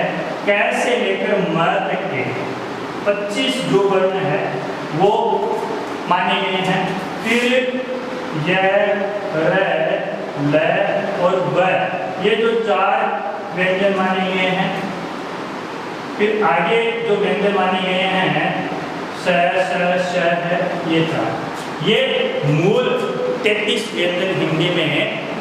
कै से लेकर म तक के 25 जो वर्ण है वो माने गए हैं। फिर य, र, ल और व, ये जो 4 व्यंजन माने गए हैं। फिर आगे जो व्यंजन माने गए हैं स, श है, ये 4, ये मूल 33 व्यंजन हिंदी में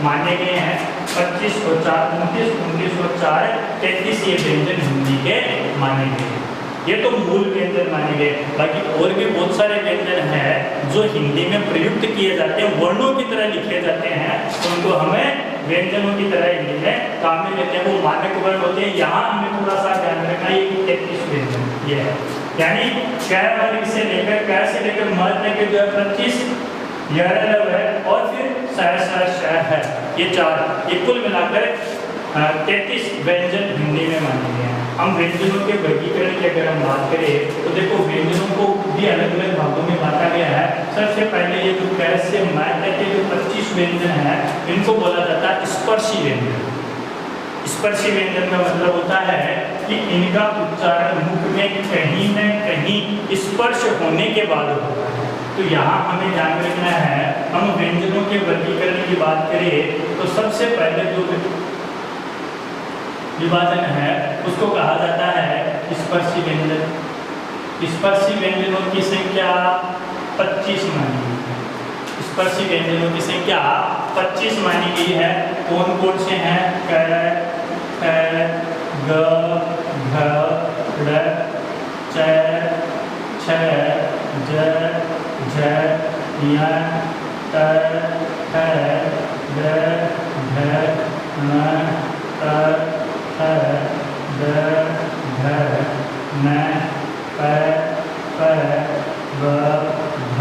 माने गए हैं। 25 और 4 29, 19 और 4 33 ये व्यंजन हिंदी के माने गए हैं। ये तो मूल व्यंजन माने गए। बाकी और भी बहुत सारे व्यंजन हैं जो हिंदी में प्रयुक्त किए जाते हैं, वर्णों की तरह लिखे जाते हैं, उनको हमें व्यंजनों की तरह हिंदी में काम में लेते हैं, वो मानक वर्ण होते हैं। यहाँ हमें थोड़ा सा ध्यान रखना है, ये 33 व्यंजन ये है। यानी कै वर्ग से लेकर कै से लेकर म तक जो है 25 है और फिर स है, ये 4, ये कुल मिलाकर 33 व्यंजन हिंदी में माने गए हैं। हम व्यंजनों के वर्गीकरण की अगर हम बात करें तो देखो व्यंजनों को भी अलग अलग भागों में बांटा गया है। सबसे पहले ये जो कै से म तक के जो 25 व्यंजन है इनको बोला जाता है स्पर्शी व्यंजन। स्पर्शी व्यंजन का मतलब होता है कि इनका उच्चारण मुख में कहीं न कहीं स्पर्श होने के बाद होता है। तो यहाँ हमें ध्यान रखना है, हम व्यंजनों के वर्गीकरण की बात करें तो सबसे पहले जो विभाजन है उसको कहा जाता है स्पर्शी व्यंजन। स्पर्शी व्यंजनों की संख्या 25 मानी गई है। स्पर्शी व्यंजनों की संख्या 25 मानी गई है। कौन कौन से हैं, क, ग, घ, ड़, च, छ, ज, झ, य, त, थ, द, ध, न, त, थ, द, ध, न, प, प, ब, भ,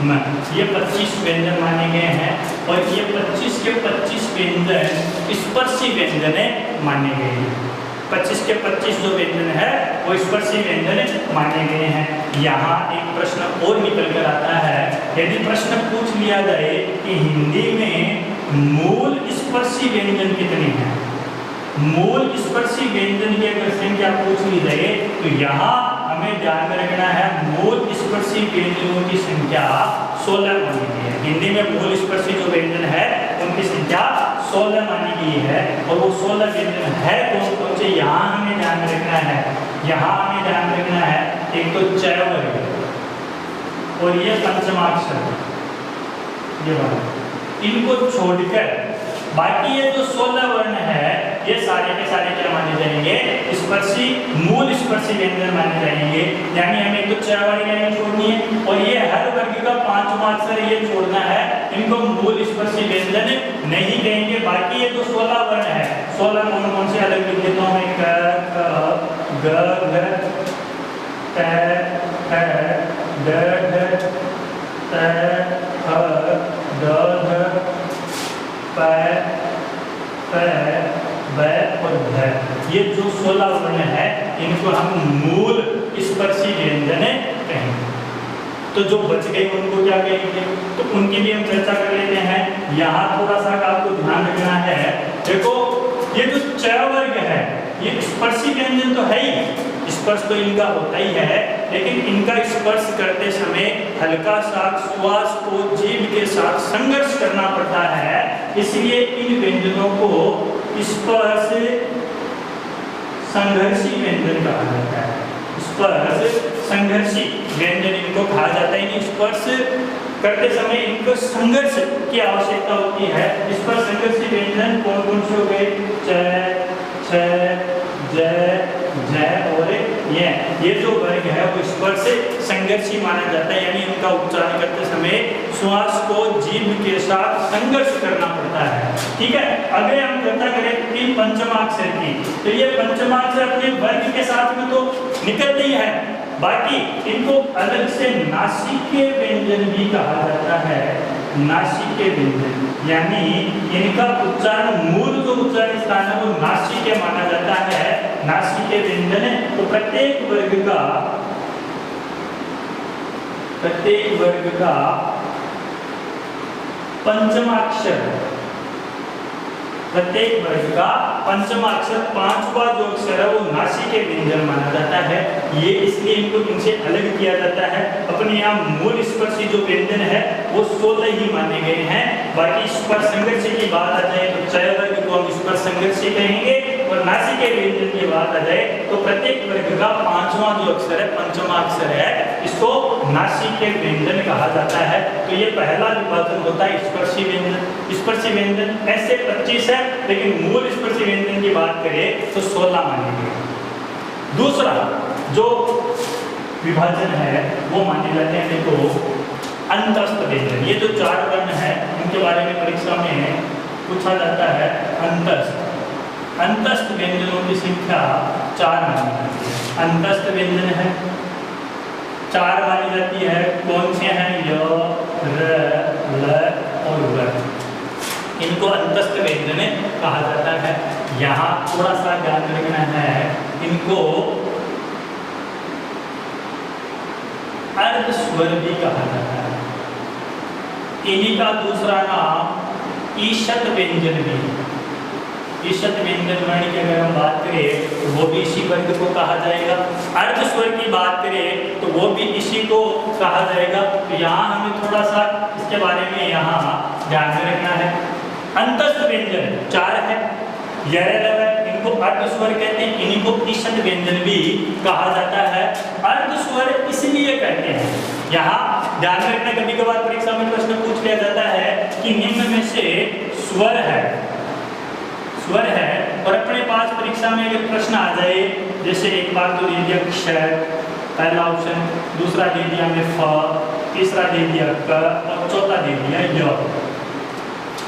म। ये 25 व्यंजन माने गए हैं और ये 25 के 25 व्यंजन स्पर्शी व्यंजन माने गए हैं। 25 के 25 जो व्यंजन है वो स्पर्शी व्यंजन माने गए हैं। यहाँ एक प्रश्न और निकल कर आता है, यदि प्रश्न पूछ लिया जाए कि हिंदी में मूल स्पर्शी व्यंजन कितने हैं। मूल स्पर्शी व्यंजन की अगर संख्या पूछ ली जाए तो यहाँ हमें ध्यान में रखना है मूल स्पर्शी व्यंजनों की संख्या 16 मानी गई है। हिंदी में मूल स्पर्शी जो व्यंजन है उनकी संख्या 16 मानी गई है। और वो 16 व्यंजन है कौन कौन से, यहाँ हमें ध्यान में रखना है। यहाँ हमें ध्यान में रखना है एक तो च वर्ग और ये पंचमाक्षर, ये वाला, इनको छोड़कर बाकी ये जो 16 वर्ण है ये सारे के सारे क्या माने जाएंगे, स्पर्शी मूल स्पर्शी व्यंजन माने जाएंगे। यानी हमें तो च वाली लाइन छोड़नी है और ये हर वर्ग का 5वां अक्षर ये छोड़ना है, इनको मूल स्पर्शी व्यंजन नहीं कहेंगे। बाकी ये जो 16 वर्ण है, 16 कौन कौन से अलग लिख देता हूँ मैं, क ख ग घ ट ठ ड ढ त थ द ध प प ब और ध, ये जो 16 वर्ण है इनको हम मूल स्पर्शी व्यंजन कहेंगे। तो जो बच गए उनको क्या कहेंगे, तो उनकी भी हम चर्चा कर लेते हैं। यहाँ थोड़ा सा आपको ध्यान रखना है, देखो ये जो च वर्ग है ये स्पर्शी व्यंजन तो है ही, स्पर्श तो इनका होता ही है, लेकिन इनका स्पर्श करते समय हल्का सा श्वास को जीभ के साथ संघर्ष करना पड़ता है, इसलिए इन व्यंजनों को स्पर्श संघर्षी व्यंजन कहा जाता है। स्पर्श संघर्षी व्यंजन इनको कहा जाता है। इन स्पर्श करते समय इनको संघर्ष की आवश्यकता होती है। स्पर्श संघर्षी व्यंजन कौन कौन से हो गए, च छ ज झ और ये जो वर्ग है वो स्पर्श संघर्षी माना जाता है, यानी इनका उच्चारण करते समय श्वास को जीभ के साथ संघर्ष करना पड़ता है। ठीक है, अगर हम चर्चा करें इन पंचमाक्षर की, तो ये पंचमाक्षर अपने वर्ग के साथ में तो निकलते ही है, बाकी इनको अलग से नासिकीय व्यंजन भी कहा जाता है। नासिकीय व्यंजन यानी इनका उच्चारण, मूल जो उच्चारण स्थान है वो नासिकीय माना जाता है। नासिकीय व्यंजन तो प्रत्येक वर्ग का पंचमाक्षर, प्रत्येक वर्ग का पंचमाक्षर 5वां जो अक्षर है वो नासिकीय व्यंजन माना जाता है। ये इसलिए इनको इनसे अलग किया जाता है। अपने यहाँ मूल स्पर्शी जो व्यंजन है वो 16 ही माने गए हैं। बाकी स्पर्श संघर्षी की बात आ जाए तो च वर्ग को हम स्पर्श संघर्षी कहेंगे, और नासिकीय व्यंजन की बात आ जाए तो प्रत्येक वर्ग का 5वां जो अक्षर है, पंचमा अक्षर है, इसको नासिकीय व्यंजन कहा जाता है। तो ये पहला विभाजन होता है स्पर्शी व्यंजन। स्पर्शी व्यंजन ऐसे 25 है, लेकिन मूल स्पर्शी व्यंजन की बात करें तो 16 माने गए। दूसरा जो विभाजन है वो माने जाते हैं देखो अंतस्थ व्यंजन। ये जो 4 वर्ण है इनके बारे में परीक्षा में पूछा जाता है। अंतस्थ व्यंजनों की संख्या 4 मानी जाती है। अंतस्थ व्यंजन है 4 मानी जाती है। कौन से हैं? य, र, ल और व। इनको अंतस्थ व्यंजन कहा जाता है। यहाँ थोड़ा सा ध्यान रखना है, इनको अर्ध स्वर भी कहा जाता है। इन्हीं का दूसरा नाम ईशत व्यंजन भी। ईशत व्यंजन वर्ण की अगर हम बात करें तो वो भी इसी वर्ग को कहा जाएगा। अर्ध स्वर की बात करें तो वो भी इसी को कहा जाएगा। तो यहाँ हमें थोड़ा सा इसके बारे में यहाँ ध्यान में रखना है। अंतस्थ व्यंजन 4 है, इनको अर्ध स्वर कहते हैं। इन्हीं को ईशत व्यंजन भी कहा जाता है। अर्ध स्वर इसलिए कहते हैं, यहाँ ध्यान में रखना, कभी कभार परीक्षा में प्रश्न पूछ लिया जाता है कि निम्न में से स्वर है और अपने पास परीक्षा में अगर प्रश्न आ जाए, जैसे एक बार तो दे दिया क्ष, पहला ऑप्शन, दूसरा दे दिया में फ, तीसरा दे दिया क और चौथा दे दिया य।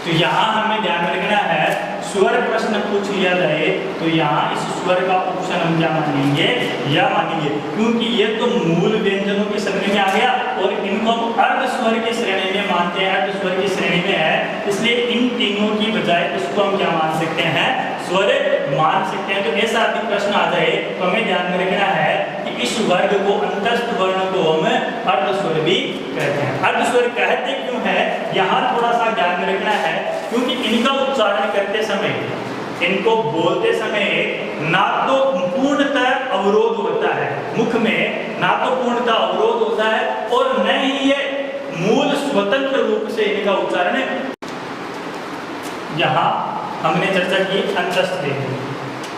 तो यहाँ हमें ध्यान रखना है, स्वर प्रश्न पूछ लिया जाए तो यहाँ इस स्वर का ऑप्शन हम क्या मानेंगे? या मानेंगे, क्योंकि ये तो मूल व्यंजनों की श्रेणी में आ गया और इनको हम अर्ध स्वर की श्रेणी में मानते हैं, अर्ध स्वर की श्रेणी में है, इसलिए इन तीनों की बजाय इसको हम क्या मान सकते हैं? स्वर मान सकते हैं। तो ऐसा भी प्रश्न आ जाए तो हमें ध्यान में रखना है कि इस वर्ग को, अंतस्थ वर्ण को हम अर्धस्वर भी कहते हैं। अर्धस्वर कहते क्यों है, यहाँ थोड़ा सा ध्यान में रखना है, क्योंकि इनका उच्चारण करते समय, इनको बोलते समय ना तो पूर्णतः अवरोध होता है मुख में, ना तो पूर्णतः अवरोध होता है, और न ही ये मूल स्वतंत्र रूप से इनका उच्चारण है। यहाँ हमने चर्चा की अंतस्थ व्यंजन।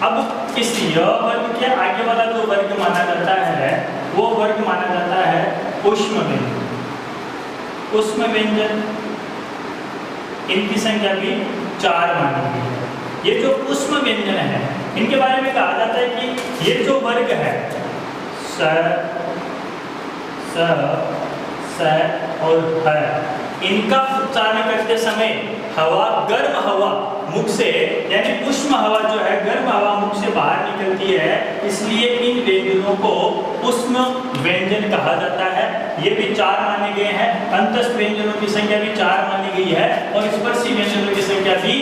अब इस य वर्ग के आगे वाला जो वर्ग माना जाता है वो वर्ग माना जाता है ऊष्म व्यंजन। ऊष्म व्यंजन, इनकी संख्या भी 4 मानी गई है। ये जो ऊष्म व्यंजन है, इनके बारे में कहा जाता है कि ये जो वर्ग है स, और ह, इनका उच्चारण करते समय हवा, गर्म हवा मुख से, यानी ऊष्म हवा जो है, गर्म हवा मुख से बाहर निकलती है, इसलिए इन व्यंजनों को ऊष्म व्यंजन कहा जाता है। ये भी 4 माने गए हैं। अंतस्थ व्यंजनों की संख्या भी 4 मानी गई है, और स्पर्शी व्यंजनों की संख्या भी,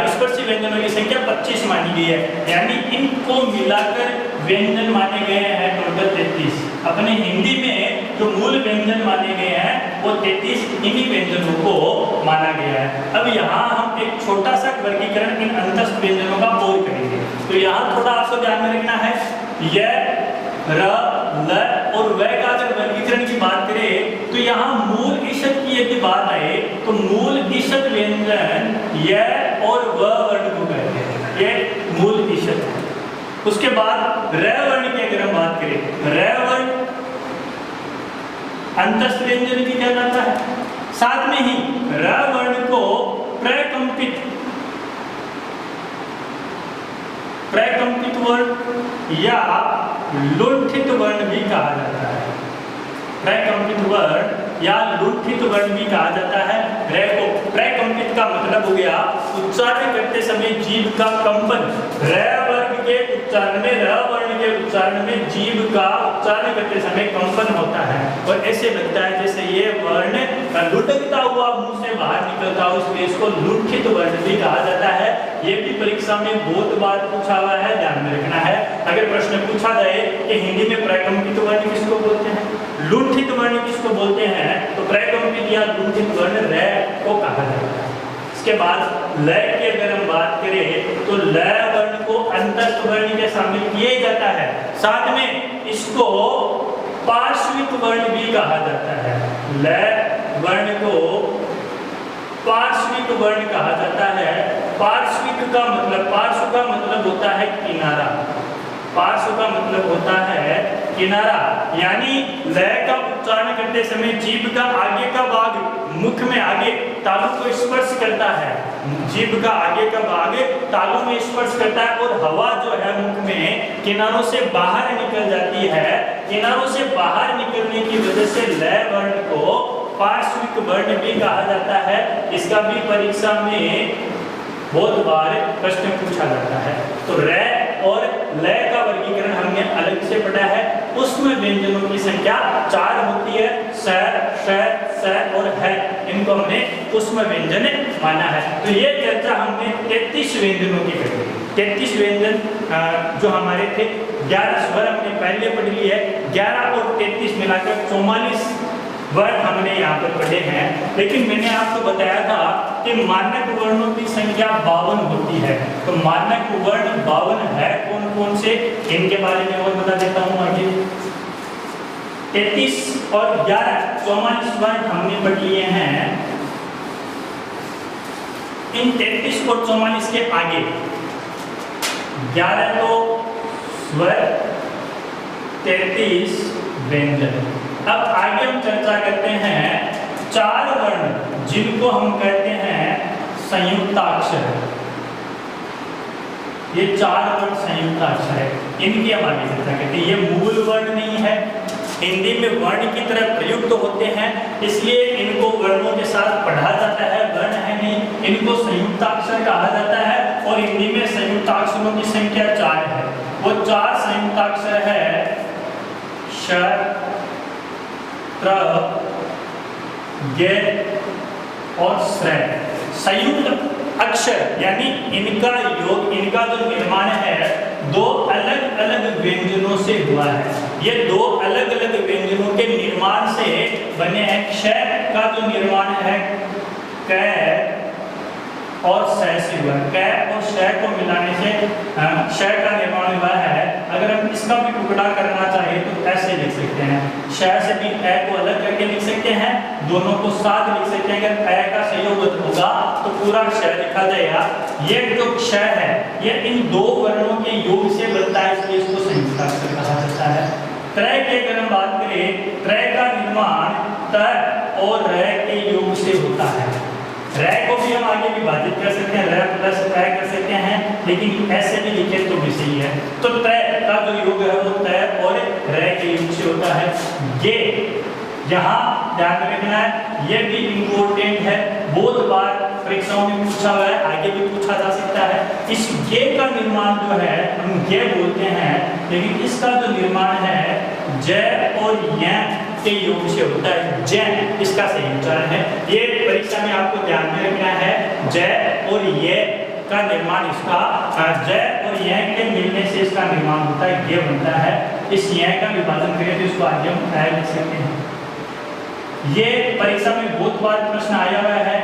स्पर्शी व्यंजनों की संख्या 25 मानी गई है। यानी इनको मिलाकर व्यंजन माने गए हैं टोटल 33। अपने हिंदी में जो मूल व्यंजन माने गए हैं वो 33 इन्हीं व्यंजनों को माना गया है। अब यहाँ हम एक छोटा सा वर्गीकरण इन अंतस्थ व्यंजनों का और करेंगे। तो यहाँ थोड़ा आपको ध्यान में रखना है, य, र, ल और व का अगर वर्गीकरण की बात करें तो यहाँ मूल ईषद की यदि बात आए तो मूल ईषद व्यंजन य और व वर्ण को कहते हैं, ये मूल ईषद है। उसके बाद र वर्ण की अगर हम बात करें, र वर्ण अंतस्थ व्यंजन भी कहा जाता है। साथ में ही र वर्ण को प्रकंपित वर्ण या लुंठित वर्ण भी कहा जाता है। प्रकंपित वर्ण या लुंठित वर्ण भी कहा जाता है। रे को प्रकंपित का मतलब हो गया उच्चारण करते समय जीभ का कंपन। रे वर्ग के उच्चारण में, र वर्ण के उच्चारण में जीभ का उच्चारण करते समय कंपन होता है और ऐसे लगता है जैसे ये वर्ण लुढ़कता हुआ मुंह से बाहर निकलता हो, इसलिए इसको लुंठित वर्ण भी कहा जाता है। ये भी परीक्षा में बहुत बार पूछा हुआ है, ध्यान में रखना है। अगर प्रश्न पूछा जाए कि हिंदी में प्रकंपित वर्ण किसको बोलते हैं, लुंठित वर्ण किसको बोलते हैं, तो प्रकंपित या लुंठित वर्ण र को कहा जाता है। इसके बाद ल की अगर हम बात करें तो ल वर्ण को अंतस्थ वर्ण के शामिल किया जाता है। साथ में इसको पार्श्विक वर्ण भी कहा जाता है। ल वर्ण को पार्श्विक वर्ण कहा जाता है। पार्श्विक का मतलब, पार्श्व का मतलब होता है किनारा, पार्श्व का मतलब होता है किनारा, यानी ल का उच्चारण करते समय जीभ का आगे का भाग मुख में आगे तालु को स्पर्श करता है, जीभ का आगे का भाग तालु में स्पर्श करता है और हवा जो है मुख में किनारों से बाहर निकल जाती है। किनारों से बाहर निकलने की वजह से ल वर्ण को पार्श्विक वर्ण भी कहा जाता है। इसका भी परीक्षा में बहुत बार प्रश्न पूछा जाता है। तो र और ल का वर्गीकरण हमने अलग से पढ़ा है। उसमें व्यंजनों की संख्या 4 होती है, स, श, और है, इनको हमने उसमें व्यंजन माना है। तो ये चर्चा हमने 33 व्यंजनों की करी। 33 व्यंजन जो हमारे थे, 11 स्वर हमने पहले पढ़ लिए, 11 और 33 मिलाकर 44 वर्ण हमने यहाँ पर पढ़े हैं। लेकिन मैंने आपको बताया था कि मानक वर्णों की संख्या 52 होती है। तो मानक वर्ण 52 है, कौन कौन से, इनके बारे में और बता देता हूँ आगे। 33 और 11 44 वर्ण हमने पढ़ लिए हैं। इन 33 और 44 के आगे 11 तो स्वर, 33 व्यंजन। अब आगे हम चर्चा करते हैं 4 वर्ण जिनको हम कहते हैं संयुक्ताक्षर। ये 4 वर्ण संयुक्ताक्षर है, इनकी हम आगे चर्चा करते हैं। ये मूल वर्ण नहीं है, हिंदी में वर्ण की तरह प्रयुक्त होते हैं, इसलिए इनको वर्णों के साथ पढ़ा जाता है, वर्ण है नहीं। इनको संयुक्ताक्षर कहा जाता है और हिंदी में संयुक्ताक्षरों की संख्या 4 है। वो 4 संयुक्ताक्षर है श, त्र, गे और श्र। संयुक्त अक्षर यानी इनका योग, इनका जो निर्माण है दो अलग अलग व्यंजनों से हुआ है। ये दो अलग अलग व्यंजनों के निर्माण से बने हैं। क्ष का जो निर्माण है क और स से हुआ है। क और श को मिलाने से श का निर्माण हुआ है। अगर हम इसका भी टुकड़ा करना चाहें तो ऐसे लिख सकते हैं। श से भी ए को अलग करके लिख सकते हैं, दोनों को साथ लिख सकते हैं। अगर ए का संयोग होगा तो पूरा श लिखा जाएगा। ये जो क्ष है ये इन दो वर्णों के योग से बनता है, इसलिए इसको संयुक्त अक्षर कहा जाता है। त्रय की अगर हम बात करें, त्रय का निर्माण त और र के योग से होता है। र को भी हम आगे विभाजित कर सकते हैं, र प्लस त्रय कर सकते हैं, लेकिन ऐसे भी लिखे तो भी सही है। तो त्रय का जो योग है वो त्रय और र के योग से होता है। ये यहाँ ध्यान में रखना है, ये भी इम्पोर्टेंट है, बहुत बार परीक्षाओं में पूछा हुआ है, आगे भी पूछा जा सकता है। इस ये का निर्माण जो है हम ये बोलते हैं, लेकिन इसका जो निर्माण है ज और य के योग से होता है। ज इसका सही उच्चारण है। ये परीक्षा में आपको ध्यान में रखना है, ज और ये का निर्माण इसका ज और य के मिलने से इसका निर्माण होता है, ये बनता है। इस य का विभाजन करें तो इसको आगे हम लिख सकते हैं। ये परीक्षा में बहुत बार प्रश्न आया हुआ है,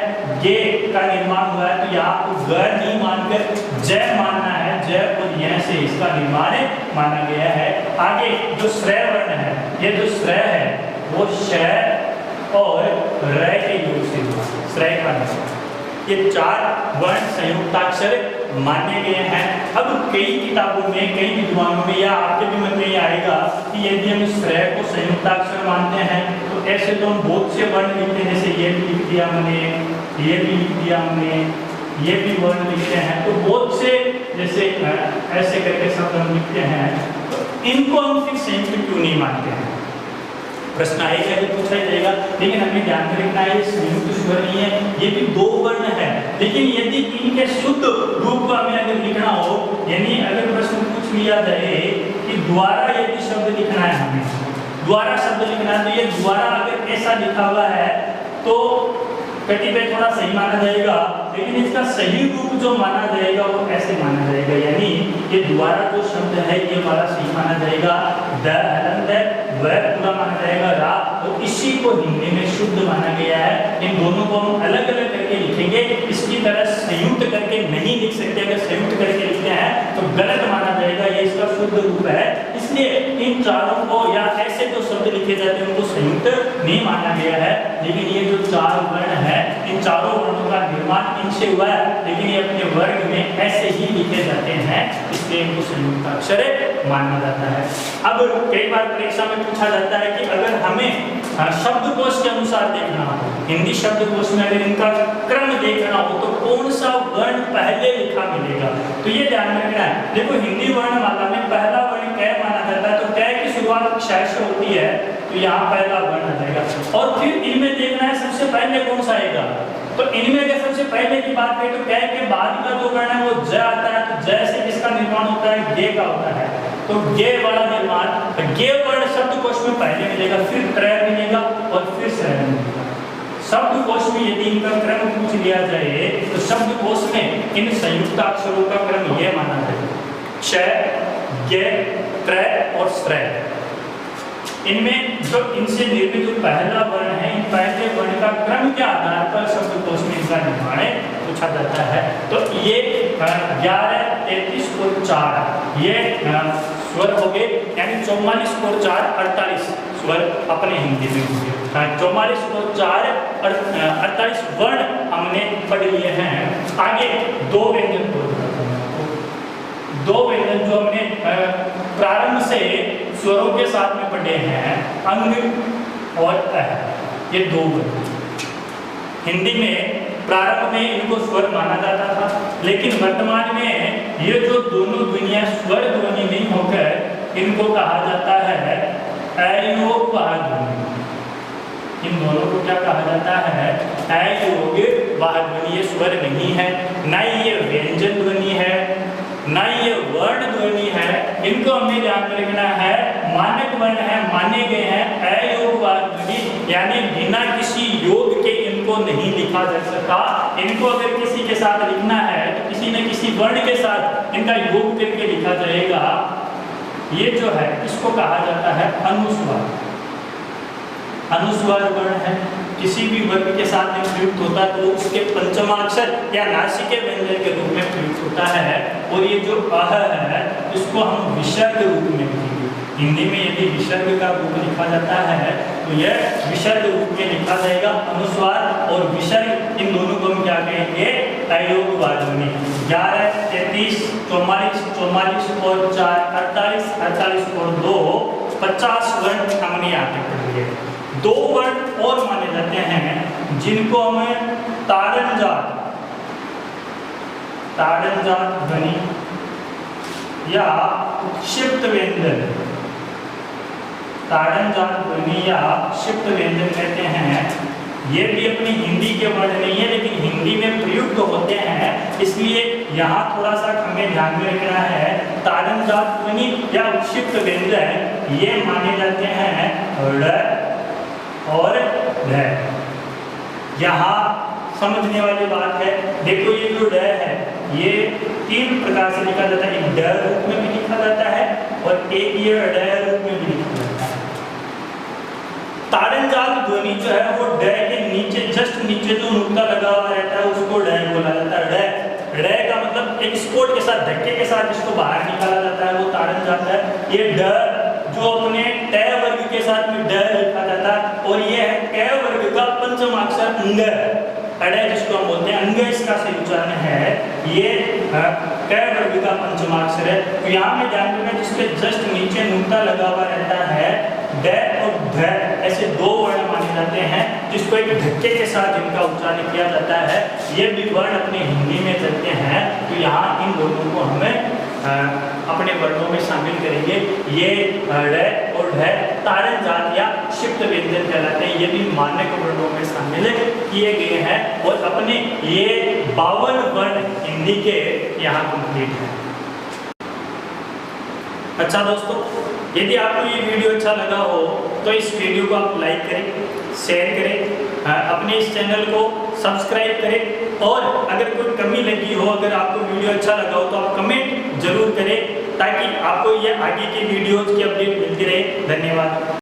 ये का निर्माण हुआ है तो यहाँ आपको ग नहीं मानकर ज मानना है। ज और य से इसका निर्माण माना गया है। आगे जो श्रेय वर्ण है, ये जो श्रेय है वो श और र के योग से हुआ। श्रेय का निर्माण, ये चार वर्ण संयुक्ताक्षर माने गए हैं। अब कई किताबों में, कई विद्वानों में, या आपके भी मन में ये आएगा कि यदि हम श्रेय को संयुक्ताक्षर मानते हैं तो ऐसे तो हम बहुत से वर्ण लिखते हैं, जैसे ये भी लिख दिया हमने, ये भी लिख दिया हमने, ये भी वर्ण लिखते हैं, तो बहुत से जैसे ऐसे करके शब्द हम लिखते हैं, तो इनको हम फिर संयुक्त क्यों नहीं मानते हैं? प्रश्न आएगा तो पूछा जाएगा, लेकिन हमें ध्यान में रखना है संयुक्त स्वर नहीं है, ये भी दो वर्ण है। लेकिन यदि इनके शुद्ध रूप को हमें अगर लिखना हो, यानी अगर प्रश्न पूछ लिया जाए कि द्वारा यदि शब्द लिखना है, हमें द्वारा शब्द लिखना है, तो ये द्वारा अगर ऐसा लिखा हुआ है तो कटिपय थोड़ा सही माना जाएगा, लेकिन इसका सही रूप जो माना जाएगा वो ऐसे माना जाएगा, यानी ये द्वारा जो शब्द है ये वाला सही माना जाएगा। द हलंत है वह पूरा माना जाएगा रा, तो इसी को हिंदी में शुद्ध माना गया है। इन दोनों को हम अलग अलग करके लिखेंगे, इसकी तरह संयुक्त करके नहीं लिख सकते। अगर संयुक्त करके लिखते हैं तो गलत माना जाएगा, ये इसका शुद्ध रूप है। इसलिए इन चारों को या ऐसे जो शब्द लिखे जाते हैं उनको संयुक्त नहीं माना गया है। लेकिन ये जो चार वर्ण है, इन चारों वर्णों का निर्माण इनसे हुआ है, लेकिन ये अपने वर्ग में ऐसे ही लिखे जाते हैं, इसलिए इनको संयुक्त अक्षर माना जाता है। अब कई बार परीक्षा में पूछा जाता है कि अगर हमें शब्दकोश के अनुसार देखना हो, हिंदी शब्दकोश में अगर इनका क्रम देखना हो तो कौन सा वर्ण पहले लिखा मिलेगा, तो ये ध्यान में रखना है। देखो हिंदी वर्णमाला में पहला वर्ण क माना जाता है, तो क की शुरुआत क्ष से होती है, तो यहाँ पहला वर्ण आ जाएगा। और फिर इनमें देखना है सबसे पहले कौन सा आएगा, तो इनमें अगर सबसे पहले की बात करें तो क के बाद का जो वर्ण है वो ज आता है, तो ज से किसका निर्माण होता है, गे का होता है, तो गे वाला निर्माण, गे वर्ण शब्दकोश में पहले मिलेगा, फिर त्रय मिलेगा और फिर श्रेय मिलेगा। शब्दकोश में यदि इनका क्रम पूछ लिया जाए तो शब्दकोश में इन संयुक्ताक्षरों का क्रम यह माना जाएगा, क्ष, गे, त्रय और श्रेय। इनमें जो इनसे निर्मित जो पहला वर्ण है, इन पहले वर्ण का क्रम के आधार पर शब्दकोश में इनका निर्माण पूछा जाता है। तो ये 11, 33 और 4 ये स्वर हो गए, यानी 44 और 4 48 स्वर अपने हिंदी में होंगे। 44 और 4 48 वर्ण हमने पढ़ लिए हैं। आगे दो व्यंजन जो हमने प्रारंभ से स्वरों के साथ में पढ़े हैं, अंग और अह, ये दो वर्ण। हिंदी में प्रारंभ में इनको स्वर माना जाता था, लेकिन वर्तमान में ये जो दोनों ध्वनियां स्वर ध्वनि नहीं होकर इनको कहा जाता है अयोग वाह ध्वनि। इन दोनों को क्या कहा जाता है, अयोग वाह ध्वनि। ये स्वर नहीं है, ना ये व्यंजन ध्वनि है, ना ये वर्ण ध्वनि है। इनको हमें ध्यान में रखना है, मानक वर्ण है, माने गए हैं अयोग वाह ध्वनि, यानी बिना किसी योग के इनको नहीं लिखा जा सकता। इनको अगर किसी के साथ लिखना है तो किसी न किसी वर्ण के साथ इनका योग करके लिखा जाएगा। ये जो है इसको कहा जाता है अनुस्वार। अनुस्वार वर्ण है, किसी भी वर्ग के साथ में प्रयुक्त होता है तो उसके पंचमाक्षर या नासिके व्यंजन के रूप में प्रयुक्त होता है। और ये जो अह है इसको हम विसर्ग रूप में लिखेंगे। हिंदी में यदि विसर्ग का रूप लिखा जाता है तो यह विसर्ग रूप में लिखा जाएगा। अनुस्वार और विसर्ग इन दोनों को हम क्या कहेंगे? अयोगवादनी। 11, 33, 44, 44 और 4, 48, 48 और 2, 50 वर्ण हमने यहाँ पे पढ़ लिए। 2 वर्ण और माने जाते हैं जिनको हमें ताड़नजात ध्वनि या क्षिप्त व्यंजन, ताड़नजात ध्वनि या क्षिप्त व्यंजन कहते हैं। ये भी अपनी हिंदी के वर्ण नहीं है लेकिन हिंदी में प्रयुक्त होते हैं, इसलिए यहाँ थोड़ा सा हमें ध्यान में रखना है। ताड़नजात ध्वनि या क्षिप्त व्यंजन ये माने जाते हैं ड़ और ढ। यहाँ समझने वाली बात है, देखो ये जो ड है ये 3 प्रकार से लिखा जाता है। एक ड रूप में भी लिखा जाता है और एक ये ड रूप में भी लिखा जाता है। ताड़नजात ध्वनि जो है वो ड के नीचे, जस्ट नीचे जो नुक्ता लगा हुआ रहता है उसको ड बोला जाता है। ड का मतलब एक स्पोर्ट के साथ, धक्के के साथ जिसको बाहर निकाला जाता है वो ताड़नजात है। ये ड जो अपने ट वर्ग के साथ में ड लिखा जाता है और ये है क वर्ग का पंचमाक्षर अंग, अड़ जिसको हम बोलते हैं, अंग इसका सही उच्चारण है। ये क वर्ग का पंचमाक्षर है। तो यहाँ में ध्यान रखना जिसके जस्ट नीचे नुक्ता लगा हुआ रहता है ड और ध, ऐसे 2 वर्ण माने जाते हैं जिसको एक धक्के के साथ इनका उच्चारण किया जाता है। ये भी वर्ण अपने हिंदी में चलते हैं तो यहाँ इन दोनों को हमें अपने वर्णों में शामिल करेंगे। ये ड और ढ ताड़नजात या क्षिप्त व्यंजन कहलाते हैं। ये भी मानक वर्णों में शामिल किए गए हैं और अपने ये 52 वर्ण हिंदी के यहाँ कंप्लीट हैं। अच्छा दोस्तों, यदि आपको ये वीडियो अच्छा लगा हो तो इस वीडियो को आप लाइक करें, शेयर करें, अपने इस चैनल को सब्सक्राइब करें और अगर कोई कमी लगी हो, अगर आपको वीडियो अच्छा लगा हो तो आप कमेंट जरूर करें ताकि आपको ये आगे की वीडियोज की अपडेट मिलती रहे। धन्यवाद।